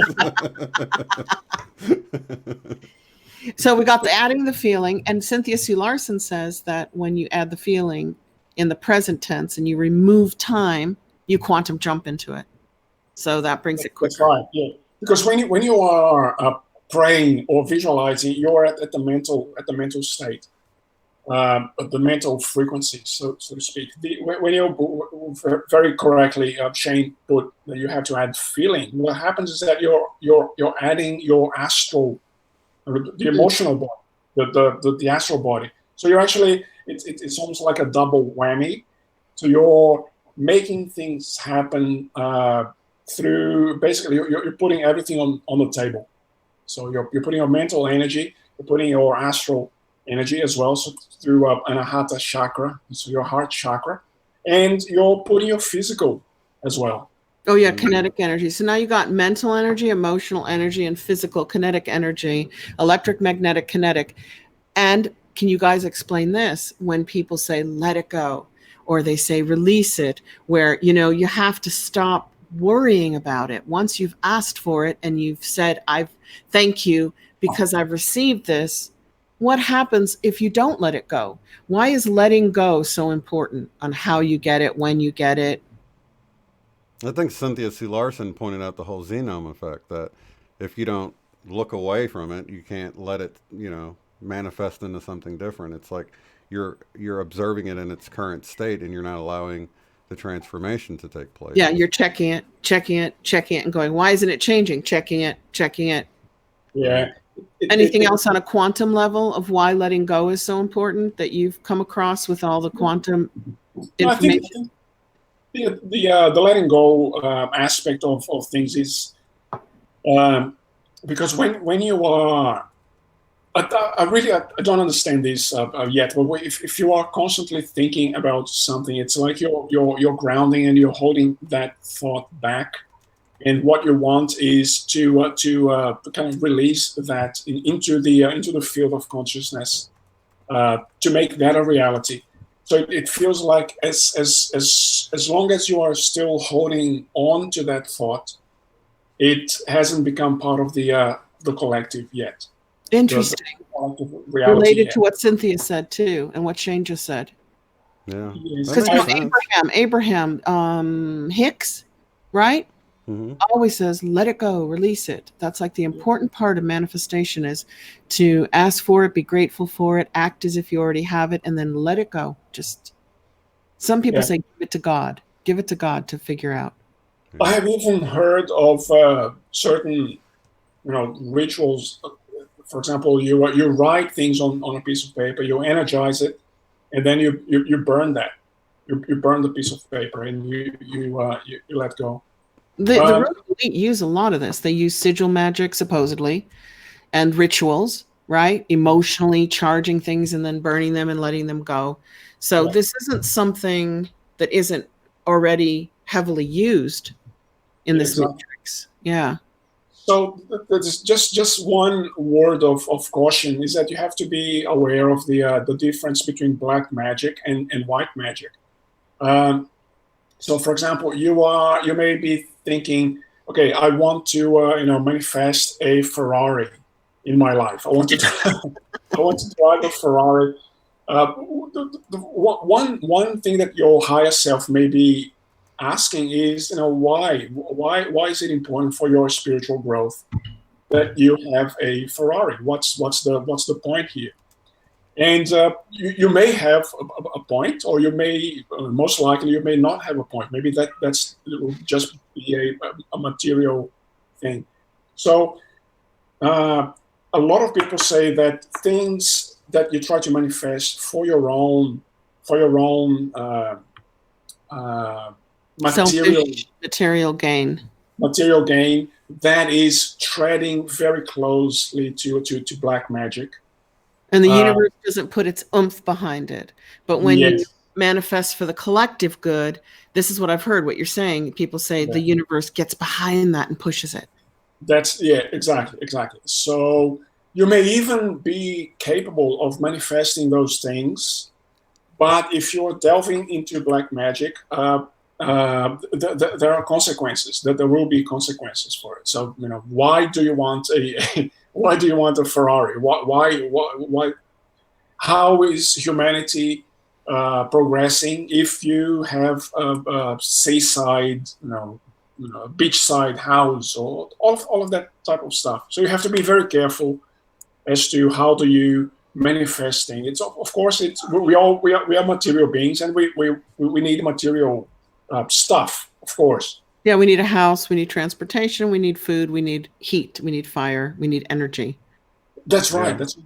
So we got the adding the feeling, and Cynthia C. Larson says that when you add the feeling in the present tense and you remove time, you quantum jump into it. So that brings it quicker. That's right. Yeah. Because when you are praying or visualizing, you're at the mental state, the mental frequency, so to speak. When you very correctly, Shane put that you have to add feeling. What happens is that you're adding your astral, the emotional body, the astral body. So you're actually it's almost like a double whammy. So you're making things happen. Through basically you're putting everything on the table. So you're putting your mental energy, you're putting your astral energy as well, so through anahata chakra, so your heart chakra, and you're putting your physical as well. Oh yeah, kinetic energy. So now you got mental energy, emotional energy, and physical kinetic energy, electric, magnetic, kinetic. And can you guys explain this when people say let it go, or they say release it, where you have to stop worrying about it. Once you've asked for it and you've said, thank you because I've received this, what happens if you don't let it go? Why is letting go so important on how you get it, when you get it? I think Cynthia C. Larson pointed out the whole xenome effect, that if you don't look away from it, you can't let it, manifest into something different. It's like you're observing it in its current state, and you're not allowing the transformation to take place. Yeah, you're checking it, and going, why isn't it changing? Checking it. Yeah. Anything else on a quantum level of why letting go is so important that you've come across with all the quantum information? I think the letting go aspect of things is because when you are, I don't understand this yet. But if you are constantly thinking about something, it's like you're grounding and you're holding that thought back. And what you want is to kind of release that into the field of consciousness, to make that a reality. So it feels like as long as you are still holding on to that thought, it hasn't become part of the collective yet. Interesting. Related to what Cynthia said too, and what Shane just said. Yeah. Because Abraham Hicks, right? Mm-hmm. Always says, let it go, release it. That's like the important part of manifestation, is to ask for it, be grateful for it, act as if you already have it, and then let it go. Just some people say, give it to God to figure out. I have even heard of certain, rituals. For example, you write things on a piece of paper, you energize it, and then you burn that. You burn the piece of paper, and you let go. The Roman elite use a lot of this. They use sigil magic, supposedly, and rituals, right? Emotionally charging things and then burning them and letting them go. So this isn't something that isn't already heavily used in this matrix. Yeah. So there's just one word of caution is that you have to be aware of the difference between black magic and white magic. So, for example, you may be thinking, okay, I want to manifest a Ferrari in my life. I want to drive a Ferrari. One thing that your higher self may be asking is, why is it important for your spiritual growth that you have a Ferrari? What's the point here? And you may have a point, or you may, most likely, you may not have a point. Maybe that's it will just be a material thing. So a lot of people say that things that you try to manifest for your own material gain, that is treading very closely to black magic. And the universe doesn't put its oomph behind it. But when you manifest for the collective good, this is what I've heard, what you're saying. People say the universe gets behind that and pushes it. That's, exactly. So you may even be capable of manifesting those things, but if you're delving into black magic, there are consequences. That there will be consequences for it. So why do you want a Ferrari? Why? How is humanity progressing if you have a seaside, beachside house, or all of that type of stuff? So you have to be very careful as to how do you manifest things. It's of course we are material beings, and we need material stuff, of course. Yeah, we need a house, we need transportation, we need food, we need heat, we need fire, we need energy. That's right. That's right.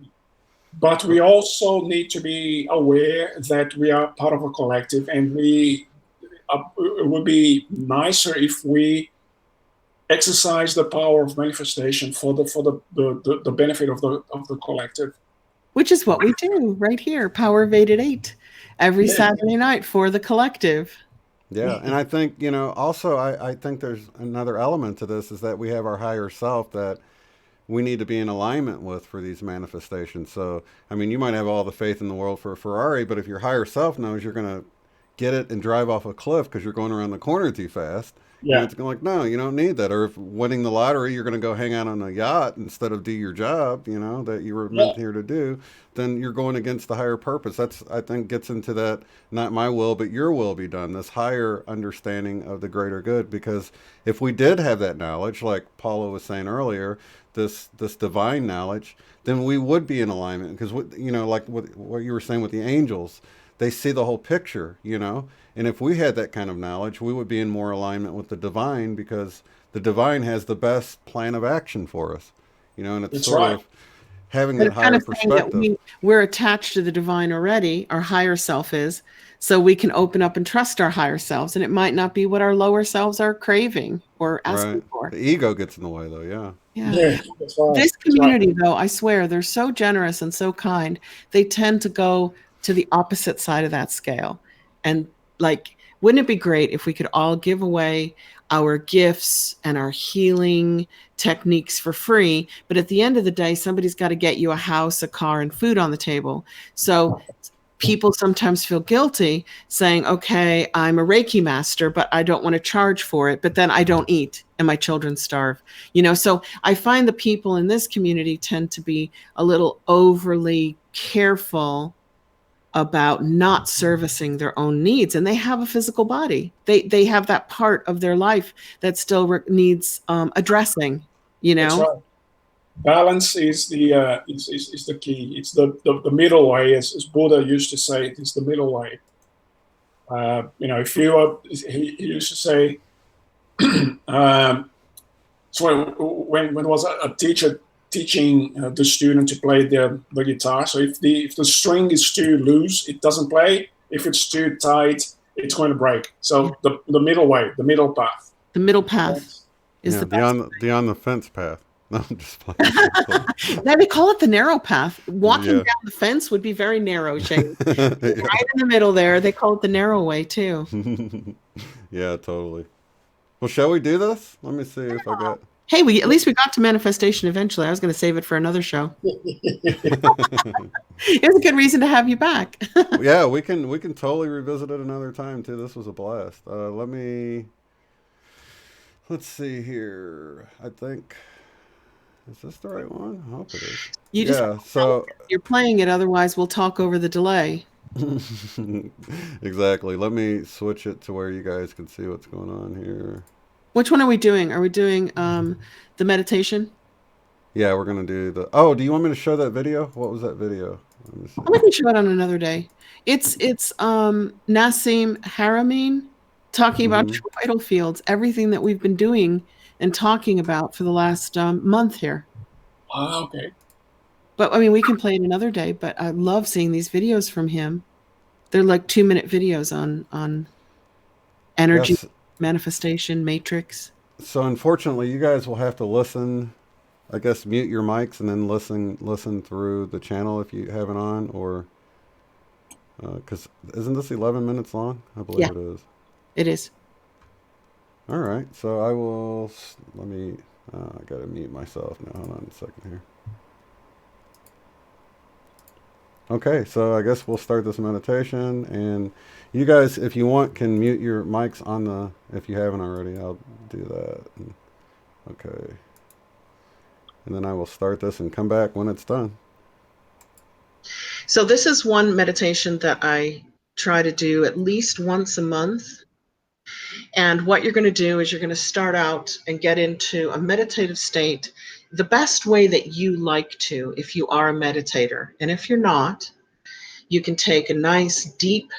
But we also need to be aware that we are part of a collective, and it would be nicer if we exercise the power of manifestation for the benefit of the collective. Which is what we do right here, Power of 8 at 8, every Saturday night for the collective. Yeah, and I think, also I think there's another element to this, is that we have our higher self that we need to be in alignment with for these manifestations. So, I mean, you might have all the faith in the world for a Ferrari, but if your higher self knows you're going to get it and drive off a cliff because you're going around the corner too fast, it's going like, no, you don't need that. Or if winning the lottery, you're going to go hang out on a yacht instead of do your job, that you were meant here to do, then you're going against the higher purpose. That's, I think, gets into that, not my will, but your will be done, this higher understanding of the greater good. Because if we did have that knowledge, like Paulo was saying earlier, this divine knowledge, then we would be in alignment. Because, like what you were saying with the angels, they see the whole picture, and if we had that kind of knowledge, we would be in more alignment with the divine, because the divine has the best plan of action for us, and it's sort of having that higher perspective. We're attached to the divine already, our higher self is, so we can open up and trust our higher selves, and it might not be what our lower selves are craving or asking for. The ego gets in the way, though. Yeah, that's right. This community, though, I swear, they're so generous and so kind. They tend to go to the opposite side of that scale. And wouldn't it be great if we could all give away our gifts and our healing techniques for free? But at the end of the day, somebody's got to get you a house, a car, and food on the table. So people sometimes feel guilty saying, okay, I'm a Reiki master, but I don't want to charge for it. But then I don't eat and my children starve. So I find the people in this community tend to be a little overly careful about not servicing their own needs, and they have a physical body. They have that part of their life that still needs addressing. That's right. Balance is the key. It's the middle way, as Buddha used to say. It's the middle way. If you he used to say, so when was a teacher teaching the student to play the guitar. So if the string is too loose, it doesn't play. If it's too tight, it's going to break. So the middle way, the middle path. The middle path is the best. The on the fence path. No, I'm just playing. Now they call it the narrow path. Walking down the fence would be very narrow, Shane. Right in the middle there. They call it the narrow way too. Yeah, totally. Well, shall we do this? Let me see if I got. Hey, at least we got to manifestation eventually. I was going to save it for another show. It's a good reason to have you back. Yeah, we can totally revisit it another time too. This was a blast. Let's see here. I think, is this the right one? I hope it is. You're playing it. Otherwise, we'll talk over the delay. Exactly. Let me switch it to where you guys can see what's going on here. Which one are we doing? Are we doing the meditation? Yeah, we're gonna do the. Oh, do you want me to show that video? What was that video? Let me see. We can show it on another day. It's Nassim Haramein talking about Mm-hmm. toroidal fields, everything that we've been doing and talking about for the last month here. Ah, okay. But I mean, we can play it another day. But I love seeing these videos from him. They're like 2-minute videos on energy Yes. manifestation matrix. So unfortunately, you guys will have to listen. I guess mute your mics and then listen through the channel if you have it on, or because isn't this 11 minutes long? I believe Yeah, it is. it is. All right. So I will. Let me. I gotta mute myself now. Hold on a second here. Okay, so I guess we'll start this meditation, and you guys, if you want, can mute your mics on the. If you haven't already, I'll do that. Okay, and then I will start this and come back when it's done. So this is one meditation that I try to do at least once a month. And what you're going to do is you're going to start out and get into a meditative state the best way that you like to, if you are a meditator. And if you're not, you can take a nice, deep,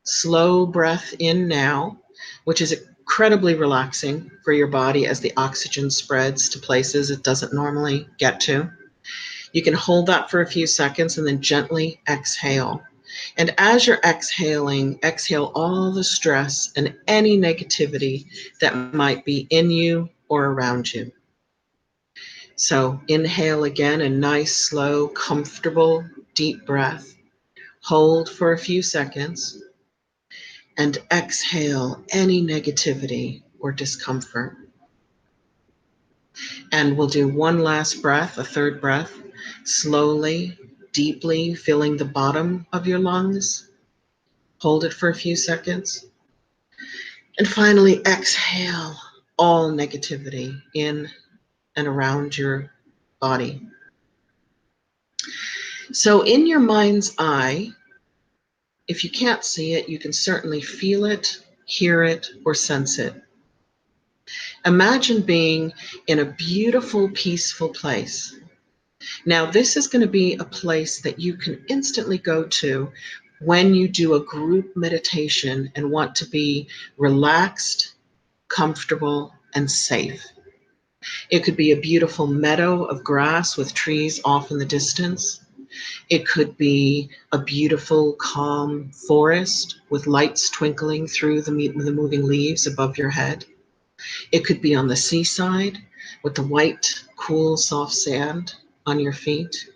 slow breath in now, which is incredibly relaxing for your body as the oxygen spreads to places it doesn't normally get to. You can hold that for a few seconds and then gently exhale. And as you're exhaling, exhale all the stress and any negativity that might be in you or around you. So inhale again, a nice, slow, comfortable, deep breath. Hold for a few seconds and exhale any negativity or discomfort. And we'll do one last breath, a third breath, slowly, deeply filling the bottom of your lungs. Hold it for a few seconds. And finally, exhale all negativity in and around your body. So, in your mind's eye, if you can't see it, you can certainly feel it, hear it, or sense it. Imagine being in a beautiful, peaceful place. Now, this is going to be a place that you can instantly go to when you do a group meditation and want to be relaxed, comfortable, and safe. It could be a beautiful meadow of grass with trees off in the distance. It could be a beautiful, calm forest with lights twinkling through the moving leaves above your head. It could be on the seaside with the white, cool, soft sand on your feet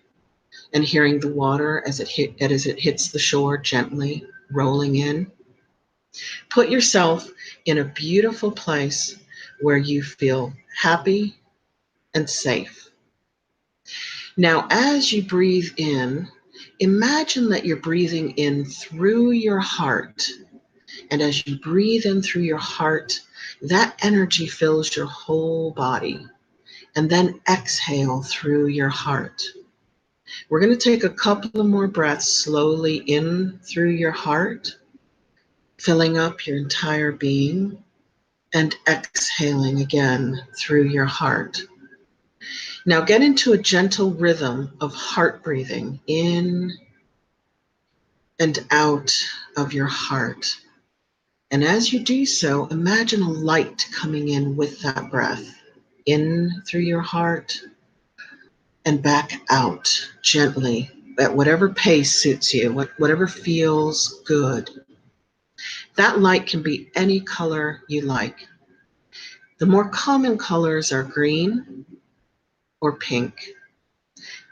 and hearing the water as it hits the shore gently rolling in. Put yourself in a beautiful place where you feel happy and safe. Now, as you breathe in, imagine that you're breathing in through your heart. And as you breathe in through your heart, that energy fills your whole body. And then exhale through your heart. We're going to take a couple of more breaths slowly in through your heart, filling up your entire being, and exhaling again through your heart. Now get into a gentle rhythm of heart breathing in and out of your heart. And as you do so, imagine a light coming in with that breath, in through your heart and back out gently at whatever pace suits you, whatever feels good. That light can be any color you like. The more common colors are green or pink.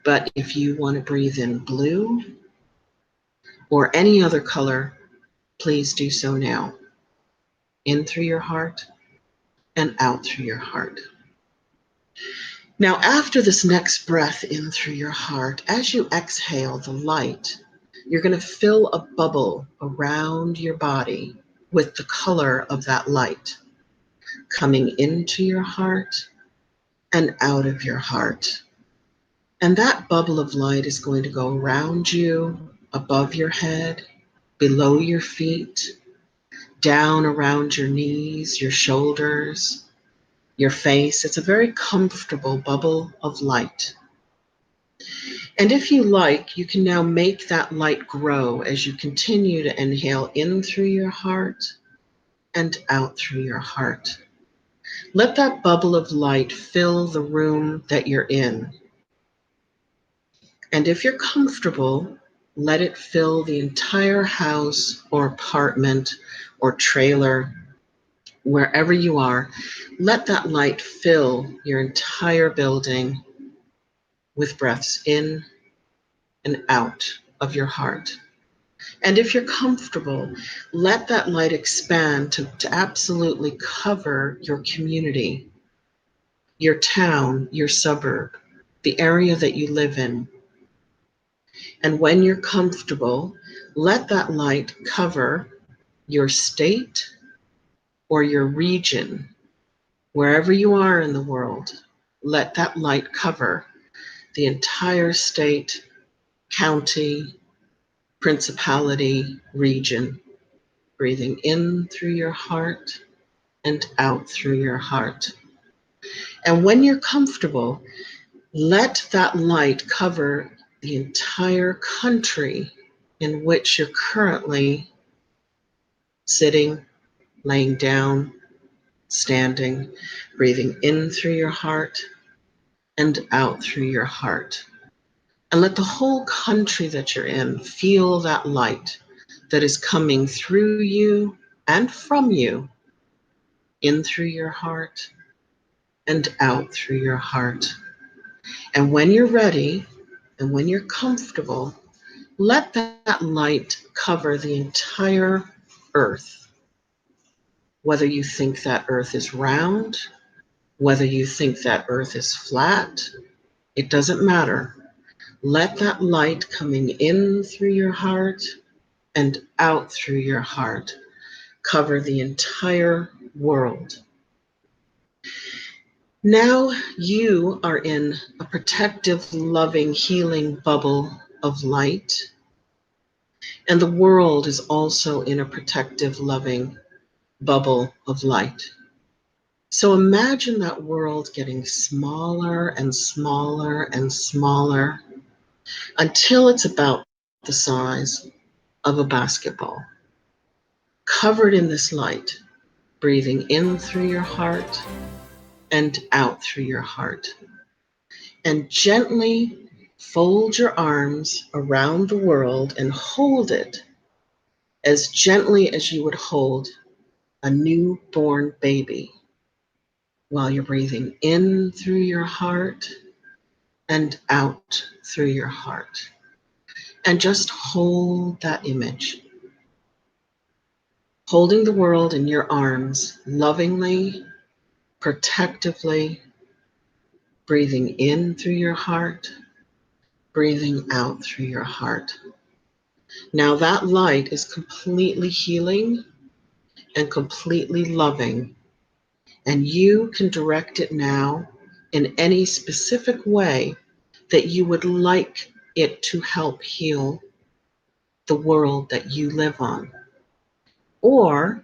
But if you want to breathe in blue or any other color, please do so now. In through your heart and out through your heart. Now, after this next breath in through your heart, as you exhale the light, you're going to fill a bubble around your body with the color of that light, coming into your heart and out of your heart. And that bubble of light is going to go around you, above your head, below your feet, down around your knees, your shoulders, your face. It's a very comfortable bubble of light. And if you like, you can now make that light grow as you continue to inhale in through your heart and out through your heart. Let that bubble of light fill the room that you're in. And if you're comfortable, let it fill the entire house or apartment or trailer, wherever you are. Let that light fill your entire building with breaths in and out of your heart. And if you're comfortable, let that light expand to absolutely cover your community, your town, your suburb, the area that you live in. And when you're comfortable, let that light cover your state or your region, wherever you are in the world. Let that light cover the entire state, county, principality, region, breathing in through your heart and out through your heart. And when you're comfortable, let that light cover the entire country in which you're currently sitting, laying down, standing, breathing in through your heart and out through your heart. And let the whole country that you're in feel that light that is coming through you and from you, in through your heart and out through your heart. And when you're ready and when you're comfortable, let that light cover the entire earth. Whether you think that earth is round, whether you think that earth is flat, it doesn't matter. Let that light coming in through your heart and out through your heart cover the entire world. Now you are in a protective, loving, healing bubble of light. And the world is also in a protective, loving bubble of light. So imagine that world getting smaller and smaller and smaller until it's about the size of a basketball. Covered in this light, breathing in through your heart and out through your heart. And gently fold your arms around the world and hold it as gently as you would hold a newborn baby while you're breathing in through your heart and out through your heart. And just hold that image. Holding the world in your arms lovingly, protectively, breathing in through your heart, breathing out through your heart. Now that light is completely healing and completely loving, and you can direct it now in any specific way that you would like it to help heal the world that you live on. Or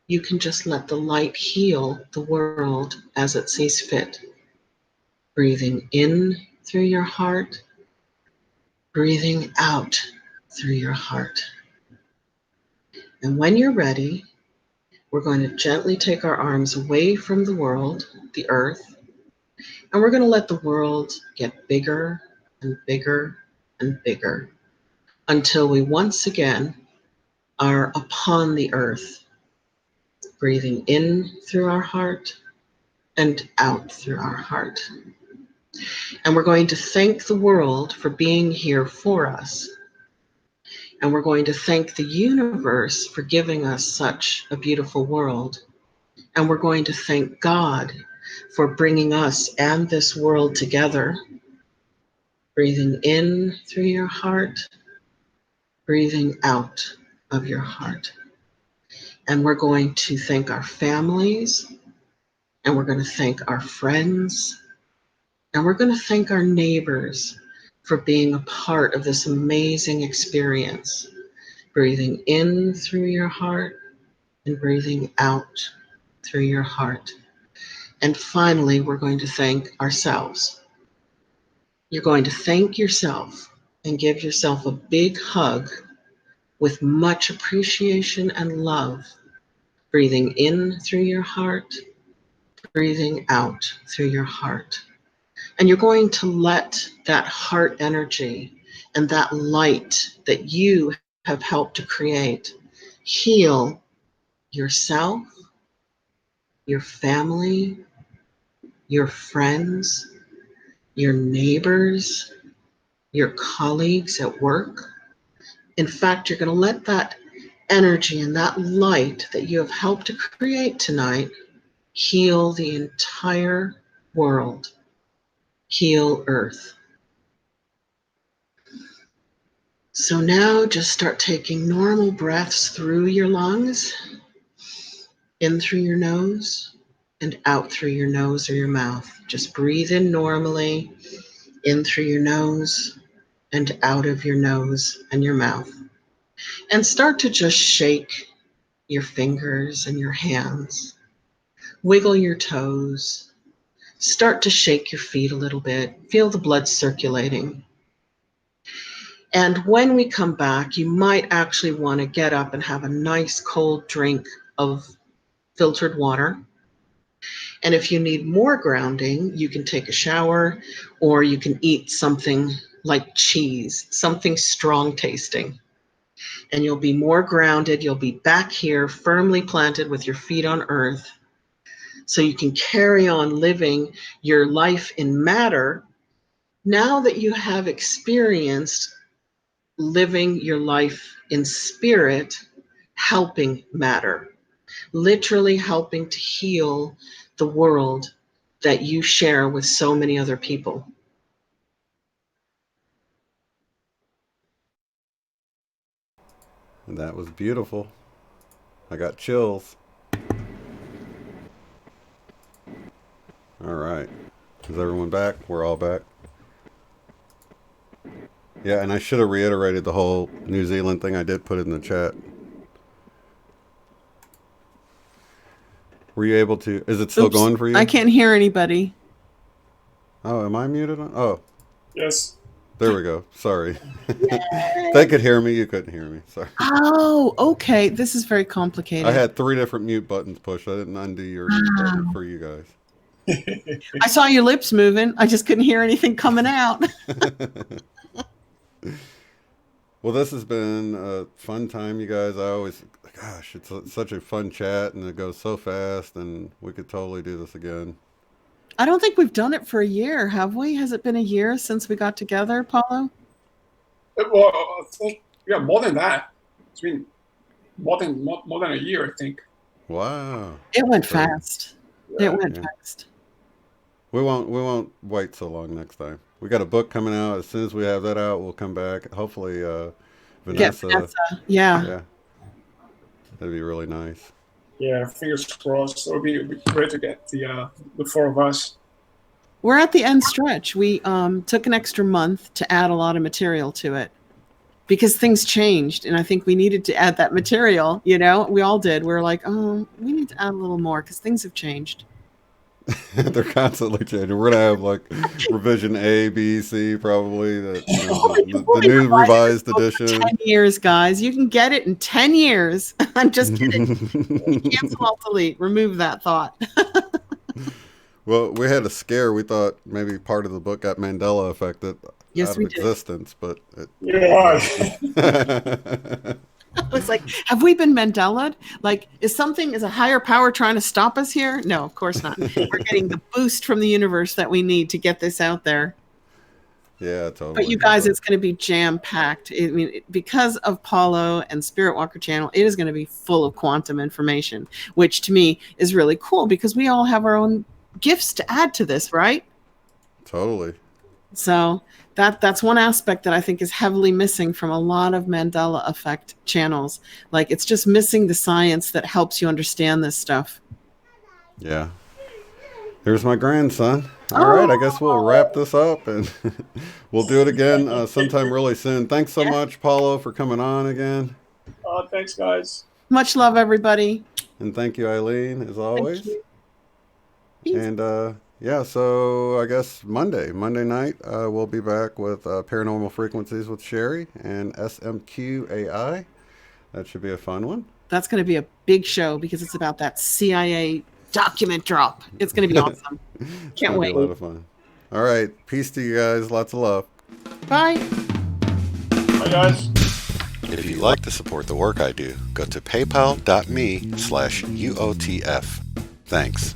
you can just let the light heal the world as it sees fit. Breathing in through your heart, breathing out through your heart. And when you're ready, we're going to gently take our arms away from the world, the earth, and we're going to let the world get bigger and bigger and bigger until we once again are upon the earth, breathing in through our heart and out through our heart. And we're going to thank the world for being here for us. And we're going to thank the universe for giving us such a beautiful world. And we're going to thank God for bringing us and this world together. Breathing in through your heart, breathing out of your heart. And we're going to thank our families, and we're going to thank our friends, and we're going to thank our neighbors for being a part of this amazing experience. Breathing in through your heart and breathing out through your heart. And finally, we're going to thank ourselves. You're going to thank yourself and give yourself a big hug with much appreciation and love. Breathing in through your heart, breathing out through your heart. And you're going to let that heart energy and that light that you have helped to create heal yourself, your family, your friends, your neighbors, your colleagues at work. In fact, you're going to let that energy and that light that you have helped to create tonight heal the entire world, heal Earth. So now just start taking normal breaths through your lungs, in through your nose and out through your nose or your mouth. Just breathe in normally, in through your nose and out of your nose and your mouth. And start to just shake your fingers and your hands. Wiggle your toes. Start to shake your feet a little bit. Feel the blood circulating. And when we come back, you might actually want to get up and have a nice cold drink of filtered water. And if you need more grounding, you can take a shower or you can eat something like cheese, something strong tasting. And you'll be more grounded. You'll be back here firmly planted with your feet on earth. So you can carry on living your life in matter now that you have experienced living your life in spirit, helping matter, literally helping to heal the world that you share with so many other people. And that was beautiful. I got chills. All right. Is everyone back? We're all back. Yeah, and I should have reiterated the whole New Zealand thing. I did put it in the chat. Were you able to? Is it still going for you? I can't hear anybody. Oh, am I muted? Oh. Yes. There we go. Sorry. They could hear me. You couldn't hear me. Sorry. Oh, okay. This is very complicated. I had 3 different mute buttons pushed. I didn't undo your mute button for you guys. I saw your lips moving. I just couldn't hear anything coming out. Well, this has been a fun time, you guys. Gosh, it's such a fun chat, and it goes so fast, and we could totally do this again. I don't think we've done it for a year, have we? Has it been a year since we got together, Paulo? Well, I think, yeah, more than that. It's been more than a year, I think. Wow. It went fast. Yeah. It went fast. We won't wait so long next time. We got a book coming out. As soon as we have that out, we'll come back. Hopefully, Vanessa. Yeah. That'd be really nice. Yeah, fingers crossed. It would be great to get the 4 of us. We're at the end stretch. We took an extra month to add a lot of material to it because things changed, and I think we needed to add that material. You know, we all did. We were like, oh, we need to add a little more because things have changed. They're constantly changing. We're gonna have like revision A, B, C, probably the new revised edition. 10 years, guys. You can get it in 10 years. I'm just kidding. Cancel, alt, delete. Remove that thought. Well, we had a scare. We thought maybe part of the book got Mandela affected out of existence, but I was like, have we been Mandela? Like, is a higher power trying to stop us here? No, of course not. We're getting the boost from the universe that we need to get this out there. Yeah, totally. But you guys, it's going to be jam-packed. I mean, because of Paulo and Spiritwalker channel, it is going to be full of quantum information, which to me is really cool because we all have our own gifts to add to this, right? Totally. So that's one aspect that I think is heavily missing from a lot of Mandela effect channels. Like, it's just missing the science that helps you understand this stuff. Yeah. Here's my grandson. All right, I guess we'll wrap this up, and we'll do it again sometime really soon. Thanks so much, Paulo, for coming on again. Thanks, guys. Much love, everybody. And thank you, Eileen, as always. Thank you. Peace. And yeah, so I guess Monday night, we'll be back with Paranormal Frequencies with Sherry and SMQAI. That should be a fun one. That's going to be a big show because it's about that CIA document drop. It's going to be awesome. Can't wait. Be a lot of fun. All right. Peace to you guys. Lots of love. Bye. Bye, guys. If you'd like to support the work I do, go to paypal.me/UOTF. Thanks.